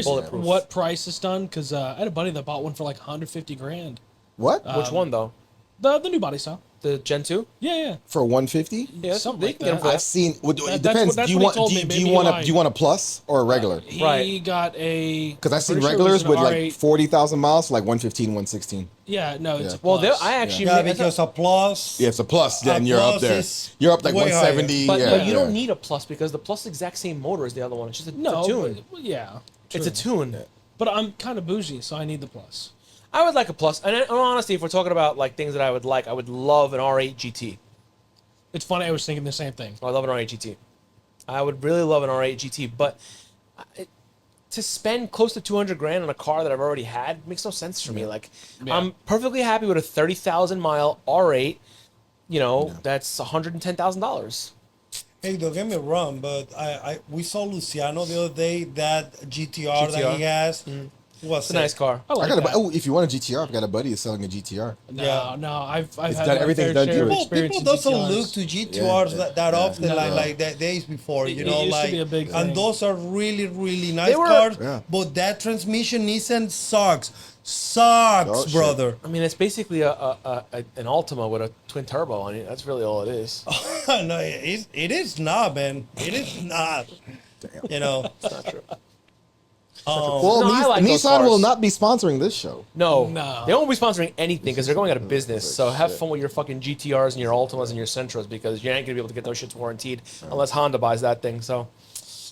Speaker 2: Bulletproof.
Speaker 4: What price is done? Because I had a buddy that bought one for like 150 grand.
Speaker 3: What
Speaker 2: Which one though?
Speaker 4: The new body style.
Speaker 2: The Gen 2?
Speaker 4: Yeah, yeah.
Speaker 3: for 150?
Speaker 2: Yeah,
Speaker 4: Something
Speaker 2: they
Speaker 4: like
Speaker 2: can get 'em
Speaker 4: that.
Speaker 2: for
Speaker 3: I've
Speaker 2: that.
Speaker 3: seen. Well, it
Speaker 4: That's
Speaker 3: depends.
Speaker 4: what
Speaker 3: Do you
Speaker 4: he
Speaker 3: want?
Speaker 4: told
Speaker 3: Do
Speaker 4: me.
Speaker 3: you
Speaker 4: Maybe
Speaker 3: want
Speaker 4: like-
Speaker 3: a? Do you want a plus or a regular?
Speaker 4: He
Speaker 2: Right.
Speaker 4: got a.
Speaker 3: Because I've seen
Speaker 4: pretty sure it
Speaker 3: regulars
Speaker 4: was an
Speaker 3: with
Speaker 4: R8.
Speaker 3: like 40,000 miles, for like one fifteen, 116.
Speaker 4: Yeah, no, it's
Speaker 3: Yeah.
Speaker 4: a
Speaker 2: Well,
Speaker 4: plus.
Speaker 2: I actually
Speaker 1: Yeah,
Speaker 2: made-
Speaker 1: because a plus.
Speaker 3: Yeah, it's a plus. Then
Speaker 1: A
Speaker 3: you're up
Speaker 1: plus
Speaker 3: there.
Speaker 1: is
Speaker 3: You're up like
Speaker 1: way
Speaker 3: 170.
Speaker 2: But
Speaker 3: yeah,
Speaker 2: no, you
Speaker 3: yeah.
Speaker 2: don't need a plus because the plus is the exact same motor as the other one. It's just a,
Speaker 4: no,
Speaker 2: it's a tune.
Speaker 4: but- yeah.
Speaker 2: It's a
Speaker 4: true.
Speaker 2: tune.
Speaker 4: But I'm kind of bougie, so I need the plus.
Speaker 2: I would like a plus. And honestly, if we're talking about like things that I would like, I would love an R8 GT.
Speaker 4: It's funny. I was thinking the same thing.
Speaker 2: I love an R8 GT. I would really love an R8 GT, but to spend close to 200 grand on a car that I've already had makes no sense for me. Like,
Speaker 4: Yeah.
Speaker 2: I'm perfectly happy with a 30,000 mile R8. You know, that's $110,000.
Speaker 1: Hey, don't get me wrong, but we saw Luciano the other day. That GTR that he has was
Speaker 2: It's a nice car.
Speaker 4: I like
Speaker 3: I got
Speaker 4: that.
Speaker 3: if you want a GTR, I've got a buddy who's selling a GTR.
Speaker 4: No,
Speaker 1: Yeah.
Speaker 4: no, I've
Speaker 3: It's
Speaker 4: had
Speaker 3: done-
Speaker 4: my
Speaker 3: everything's
Speaker 4: fair
Speaker 3: done
Speaker 4: share
Speaker 3: to
Speaker 4: of
Speaker 3: it.
Speaker 4: experience
Speaker 1: People
Speaker 4: in
Speaker 1: doesn't
Speaker 4: GTRs.
Speaker 1: look to GTRs
Speaker 3: Yeah,
Speaker 1: that often
Speaker 4: No.
Speaker 1: like that days before, you
Speaker 4: It
Speaker 1: know,
Speaker 4: used to
Speaker 1: like
Speaker 4: be a big thing.
Speaker 1: and those are really really nice
Speaker 2: were-
Speaker 1: cars.
Speaker 3: Yeah.
Speaker 1: But that transmission Nissan sucks,
Speaker 3: Oh, shit.
Speaker 1: brother.
Speaker 2: I mean, it's basically an Altima with a twin turbo on it. That's really all it is.
Speaker 1: No, it is not, man. It is not. You know.
Speaker 2: It's not true.
Speaker 3: Well,
Speaker 2: No, I like those
Speaker 3: Nissan will
Speaker 2: cars.
Speaker 3: not be sponsoring this show.
Speaker 2: No,
Speaker 4: No.
Speaker 2: they won't be sponsoring anything because they're going out of business. So have
Speaker 3: Shit.
Speaker 2: fun with your fucking GTRs and your Altimas and your Sentras because you ain't gonna be able to get those shits warranted unless Honda buys that thing. So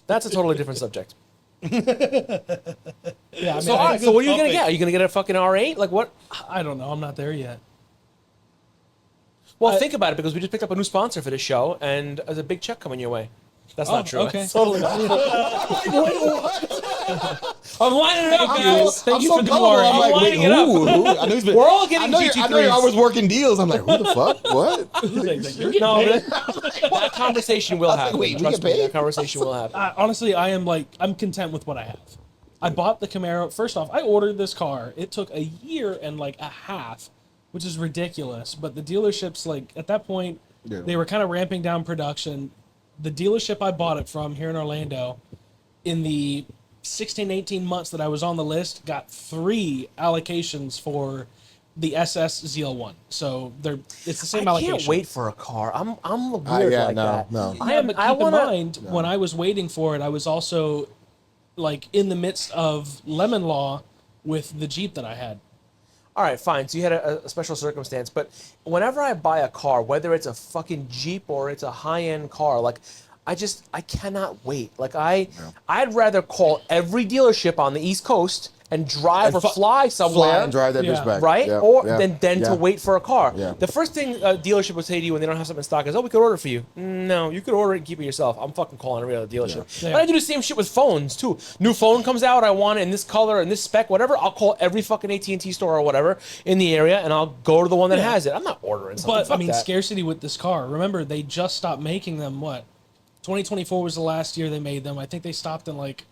Speaker 2: that's a totally different subject.
Speaker 4: Yeah, I mean,
Speaker 2: So, all right, so what are you gonna
Speaker 1: topic.
Speaker 2: get? Are you gonna get a fucking R8? Like what?
Speaker 4: I don't know. I'm not there yet.
Speaker 2: Well, think about it because we just picked up a new sponsor for this show and there's a big check coming your way. That's not true.
Speaker 4: Okay.
Speaker 2: That's totally not true. I'm lining it up, guys.
Speaker 4: Thank you for the
Speaker 3: gullible.
Speaker 4: glory.
Speaker 3: I'm like,
Speaker 2: I'm
Speaker 3: wait,
Speaker 2: lining it up.
Speaker 3: who? I know he's been,
Speaker 2: We're all getting
Speaker 3: I know you're
Speaker 2: GT3s.
Speaker 3: always working deals. I'm like, who the fuck? What?
Speaker 2: No, that conversation will happen.
Speaker 3: wait, we
Speaker 2: Trust
Speaker 3: get
Speaker 2: me,
Speaker 3: paid?
Speaker 2: that conversation will happen.
Speaker 4: Honestly, I'm content with what I have. I bought the Camaro. First off, I ordered this car. It took a year and like a half, which is ridiculous. But the dealerships, like at that point,
Speaker 3: Yeah.
Speaker 4: they were kind of ramping down production. The dealership I bought it from here in Orlando, in the 16, 18 months that I was on the list, got 3 allocations for the SS ZL1. So it's the same
Speaker 2: I
Speaker 4: allocation.
Speaker 2: can't wait for a car. I'm weird
Speaker 3: yeah,
Speaker 2: like
Speaker 3: no,
Speaker 2: that.
Speaker 3: no.
Speaker 2: I
Speaker 4: Yeah,
Speaker 2: am.
Speaker 4: but
Speaker 2: I
Speaker 4: keep
Speaker 2: want
Speaker 4: in
Speaker 2: to.
Speaker 4: mind, when I was waiting for it, I was also like in the midst of lemon law with the Jeep that I had.
Speaker 2: All right, fine. So you had a special circumstance, but whenever I buy a car, whether it's a fucking Jeep or it's a high-end car, like I cannot wait. Like I'd rather call every dealership on the East Coast and drive or fly somewhere.
Speaker 3: Fly and drive that bitch back.
Speaker 2: Right?
Speaker 3: Yeah,
Speaker 2: Or
Speaker 3: yeah,
Speaker 2: than
Speaker 3: yeah.
Speaker 2: to wait for a car.
Speaker 3: Yeah.
Speaker 2: The first thing a dealership would say to you when they don't have something in stock is, "Oh, we could order it for you." No, you could order it and keep it yourself. I'm fucking calling every other dealership.
Speaker 4: Yeah.
Speaker 2: But I do the same shit with phones too. New phone comes out, I want it in this color and this spec, whatever. I'll call every fucking AT&T store or whatever in the area, and I'll go to the one that has it. I'm not ordering something.
Speaker 4: But I
Speaker 2: Fuck
Speaker 4: mean,
Speaker 2: that.
Speaker 4: scarcity with this car. Remember, they just stopped making them. What? 2024 was the last year they made them. I think they stopped in like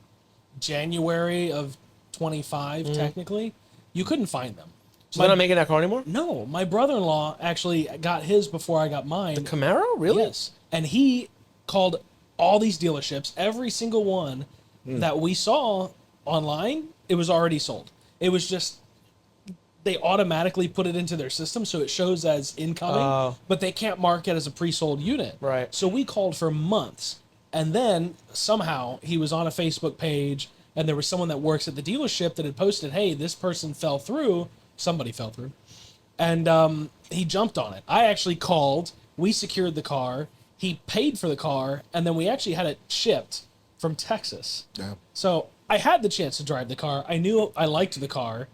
Speaker 4: January of 25. Technically, you couldn't find them.
Speaker 2: So they're not making that car anymore?
Speaker 4: No, my brother-in-law actually got his before I got mine.
Speaker 2: Camaro? Really?
Speaker 4: Yes, and he called all these dealerships. Every single one that we saw online, it was already sold. It was just they automatically put it into their system, so it shows as incoming, but they can't mark it as a pre-sold unit.
Speaker 2: Right.
Speaker 4: So we called for months, and then somehow he was on a Facebook page, and there was someone that works at the dealership that had posted, "Hey, this person fell through. Somebody fell through," and he jumped on it. I actually called. We secured the car. He paid for the car, and then we actually had it shipped from Texas.
Speaker 3: Yeah.
Speaker 4: So I had the chance to drive the car. I knew I liked the car.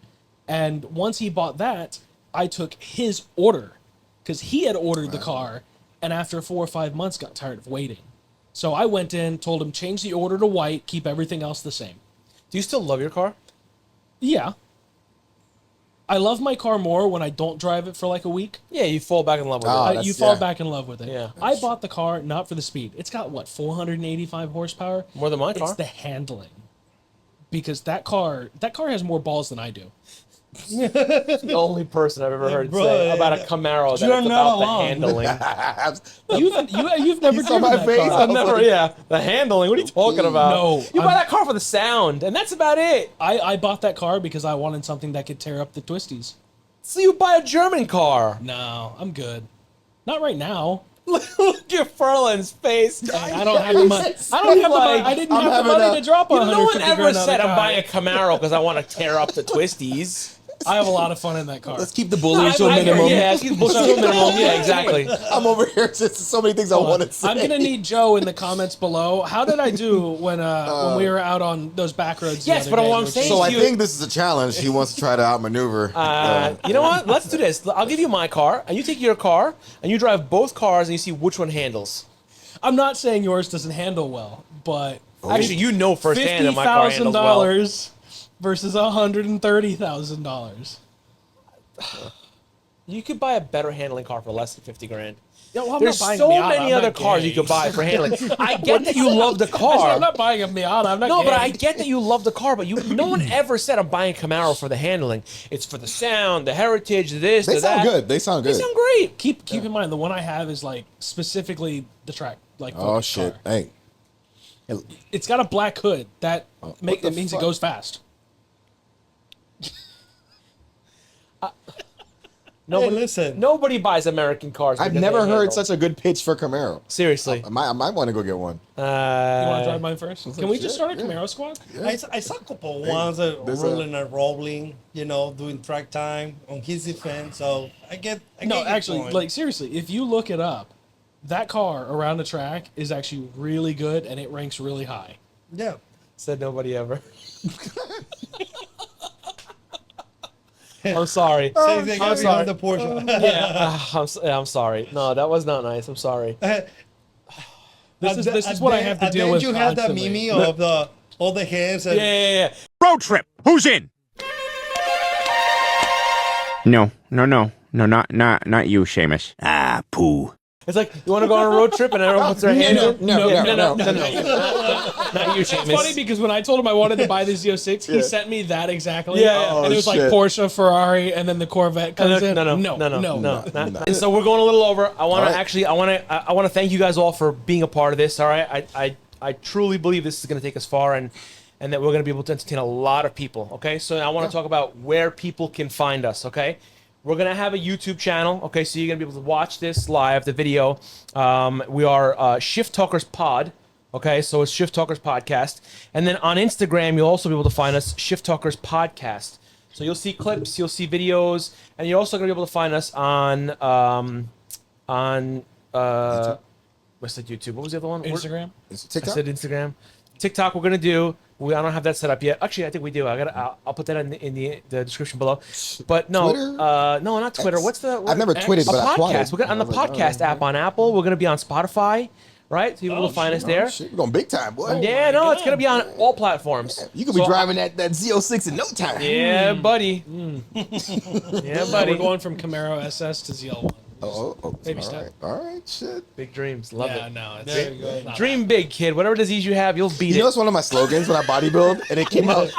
Speaker 4: And once he bought that, I took his order because he had ordered the car. And after 4 or 5 months, got tired of waiting. So I went in, told him, change the order to white, keep everything else the same.
Speaker 2: Do you still love your car?
Speaker 4: Yeah. I love my car more when I don't drive it for like a week.
Speaker 2: Yeah, you fall back in love with
Speaker 3: Oh,
Speaker 2: it.
Speaker 4: You fall back in love with it.
Speaker 2: Yeah.
Speaker 4: I bought the car not for the speed. It's got, what, 485 horsepower?
Speaker 2: More than my car.
Speaker 4: It's the handling. Because that car has more balls than I do.
Speaker 2: The only person I've ever heard
Speaker 1: bro,
Speaker 2: say about a Camaro that
Speaker 1: you're
Speaker 2: it's
Speaker 1: not
Speaker 2: about the
Speaker 1: alone.
Speaker 2: handling.
Speaker 4: You've never
Speaker 3: You saw
Speaker 4: driven
Speaker 3: my
Speaker 4: that
Speaker 3: face?
Speaker 4: car.
Speaker 2: I've never, yeah. The handling. What are you talking about?
Speaker 4: No,
Speaker 2: You buy
Speaker 4: I'm-
Speaker 2: that car for the sound, and that's about it.
Speaker 4: I bought that car because I wanted something that could tear up the twisties.
Speaker 2: So you buy a German car.
Speaker 4: No, I'm good. Not right now.
Speaker 2: Look at Ferlan's face.
Speaker 4: I don't have the money. I don't have the money. I didn't
Speaker 3: I'm
Speaker 4: have the
Speaker 3: having
Speaker 4: money
Speaker 3: a-
Speaker 4: to drop on.
Speaker 2: No one
Speaker 4: 150
Speaker 2: ever
Speaker 4: grand on
Speaker 2: said
Speaker 4: a
Speaker 2: I'm
Speaker 4: car.
Speaker 2: buying a Camaro because I want to tear up the twisties.
Speaker 4: I have a lot of fun in that car.
Speaker 3: Let's keep the bullying to a
Speaker 2: I hear-
Speaker 3: minimum.
Speaker 2: Yeah, let's keep the bullshit to a minimum. Yeah, exactly.
Speaker 3: I'm over here. Just so many things I want to say.
Speaker 4: I'm gonna need Joe in the comments below. How did I do when we were out on those back roads? the
Speaker 2: Yes,
Speaker 4: other
Speaker 2: but
Speaker 4: day?
Speaker 2: what I'm saying-
Speaker 3: So I
Speaker 2: you-
Speaker 3: think this is a challenge. He wants to try to outmaneuver.
Speaker 2: You know what? Let's do this. I'll give you my car, and you take your car, and you drive both cars, and you see which one handles.
Speaker 4: I'm not saying yours doesn't handle well, but
Speaker 2: Actually, you know firsthand that my car handles well.
Speaker 4: $50,000 versus $130,000.
Speaker 2: You could buy a better handling car for less than 50 grand.
Speaker 4: Yo, well, I'm
Speaker 2: There's
Speaker 4: not buying
Speaker 2: so
Speaker 4: a Miata.
Speaker 2: many
Speaker 4: I'm
Speaker 2: other
Speaker 4: not
Speaker 2: cars
Speaker 4: gay.
Speaker 2: you could buy for handling. I get that you love the car.
Speaker 4: I'm not buying a Miata. I'm not.
Speaker 2: No, but
Speaker 4: gay.
Speaker 2: I get that you love the car, but no one ever said I'm buying a Camaro for the handling. It's for the sound, the heritage, this,
Speaker 3: They
Speaker 2: the
Speaker 3: sound
Speaker 2: that.
Speaker 3: good. They sound
Speaker 2: They
Speaker 3: good.
Speaker 2: sound great.
Speaker 4: Keep in mind the one I have is like specifically the track. Like
Speaker 3: Oh
Speaker 4: focus
Speaker 3: shit!
Speaker 4: car.
Speaker 3: Hey,
Speaker 4: It's got a black hood that
Speaker 3: what
Speaker 4: it
Speaker 3: the
Speaker 4: means
Speaker 3: fuck?
Speaker 4: it goes fast.
Speaker 1: Hey, listen.
Speaker 2: Nobody buys American cars.
Speaker 3: I've
Speaker 2: because
Speaker 3: never
Speaker 2: they
Speaker 3: heard
Speaker 2: handle.
Speaker 3: such a good pitch for Camaro.
Speaker 2: Seriously.
Speaker 3: I might want to go get one.
Speaker 4: You want to drive mine first? Can we just start a
Speaker 3: yeah.
Speaker 4: Camaro squad?
Speaker 1: I saw a couple ones that
Speaker 3: there's
Speaker 1: rolling and rolling, doing track time on his defense. So I get
Speaker 4: No,
Speaker 1: your
Speaker 4: actually,
Speaker 1: point.
Speaker 4: like seriously, if you look it up, that car around the track is actually really good and it ranks really high.
Speaker 1: yeah.
Speaker 2: Said nobody ever. I'm sorry.
Speaker 1: Say they got
Speaker 2: sorry.
Speaker 1: behind the Porsche.
Speaker 2: I'm sorry. No, that was not nice. I'm sorry.
Speaker 4: This is what I have to deal with.
Speaker 1: You had that
Speaker 4: constantly.
Speaker 1: meme of all the hands and
Speaker 2: Yeah.
Speaker 6: Road trip. Who's in? No, not you, Seamus. Ah, poo.
Speaker 2: It's like, you want to go on a road trip and everyone puts their hands in?
Speaker 3: No.
Speaker 2: Not you,
Speaker 4: It's
Speaker 2: Seamus.
Speaker 4: funny because when I told him I wanted to buy the Z06, he sent me that exactly.
Speaker 2: Yeah.
Speaker 4: And it was like
Speaker 3: shit.
Speaker 4: Porsche, Ferrari, and then the Corvette comes in.
Speaker 2: No.
Speaker 3: no.
Speaker 2: And so we're going a little over. I want to
Speaker 3: All right.
Speaker 2: actually, I want to thank you guys all for being a part of this. All right, I truly believe this is going to take us far, and that we're going to be able to entertain a lot of people. Okay, so I want to talk about where people can find us. Okay. We're going to have a YouTube channel, okay, so you're going to be able to watch this live, the video. We are Shift Talkers Pod, okay, so it's Shift Talkers Podcast. And then on Instagram, you'll also be able to find us, Shift Talkers Podcast. So you'll see clips, you'll see videos, and you're also going to be able to find us on What's the YouTube? What was the other one?
Speaker 4: Instagram.
Speaker 3: It's
Speaker 2: I
Speaker 3: TikTok.
Speaker 2: said Instagram. TikTok. We're gonna do. I don't have that set up yet. Actually, I think we do. I'll put that in the description below. But no,
Speaker 3: Twitter?
Speaker 2: no, not Twitter.
Speaker 3: X?
Speaker 2: What's the?
Speaker 3: I've never tweeted,
Speaker 2: a
Speaker 3: but I
Speaker 2: podcast.
Speaker 3: twatted.
Speaker 2: We're gonna on the
Speaker 3: I was like,
Speaker 2: podcast
Speaker 3: oh,
Speaker 2: app on Apple. We're gonna be on Spotify, right? So you'll find us there.
Speaker 3: Shit, we're going big time, boy.
Speaker 2: Yeah, no, it's gonna be on all platforms.
Speaker 3: You could be
Speaker 2: So,
Speaker 3: driving that Z06 in no time.
Speaker 2: Yeah, buddy. Yeah,
Speaker 4: We're
Speaker 2: buddy.
Speaker 4: going from Camaro SS to ZL1.
Speaker 3: Oh,
Speaker 4: Baby
Speaker 3: all
Speaker 4: step.
Speaker 3: right, all right, shit.
Speaker 2: Big dreams. Love
Speaker 4: Yeah,
Speaker 2: it.
Speaker 4: no, it's
Speaker 1: There you go.
Speaker 4: not
Speaker 2: Dream big, kid. Whatever disease you have, you'll beat
Speaker 3: You know,
Speaker 2: it.
Speaker 3: it's one of my slogans when I bodybuild, and it came out.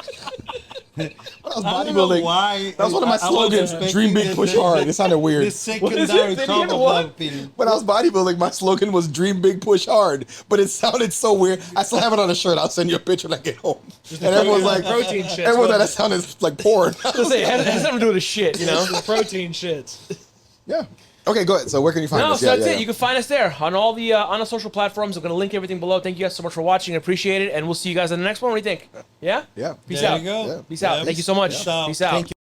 Speaker 3: When I was
Speaker 1: I don't know
Speaker 3: bodybuilding,
Speaker 1: why.
Speaker 3: that was one of my
Speaker 1: I was
Speaker 3: slogans.
Speaker 1: expecting
Speaker 3: Dream big, push hard. It sounded weird.
Speaker 1: The secondary
Speaker 2: Did you
Speaker 1: top
Speaker 2: hear
Speaker 1: of
Speaker 2: what?
Speaker 1: bumping.
Speaker 3: When I was bodybuilding, my slogan was "Dream big, push hard," but it sounded so weird. I still have it on a shirt. I'll send you a picture when I get home. And everyone's like,
Speaker 4: protein shits.
Speaker 3: everyone that sounded like porn.
Speaker 2: I was say, it has nothing to do with the shit, you know?
Speaker 4: Protein shits.
Speaker 3: Yeah. Okay, go ahead. So where can you find
Speaker 2: No,
Speaker 3: us?
Speaker 2: so that's it. You can find us there on all the social platforms. I'm going to link everything below. Thank you guys so much for watching. I appreciate it. And we'll see you guys in the next one. What do you think? Yeah?
Speaker 3: Yeah.
Speaker 2: Peace
Speaker 1: There
Speaker 2: out.
Speaker 1: you go.
Speaker 3: Yeah.
Speaker 2: Peace out.
Speaker 1: Yeah.
Speaker 2: Thank you so much.
Speaker 1: Peace out.
Speaker 2: Peace out.
Speaker 1: Thank you.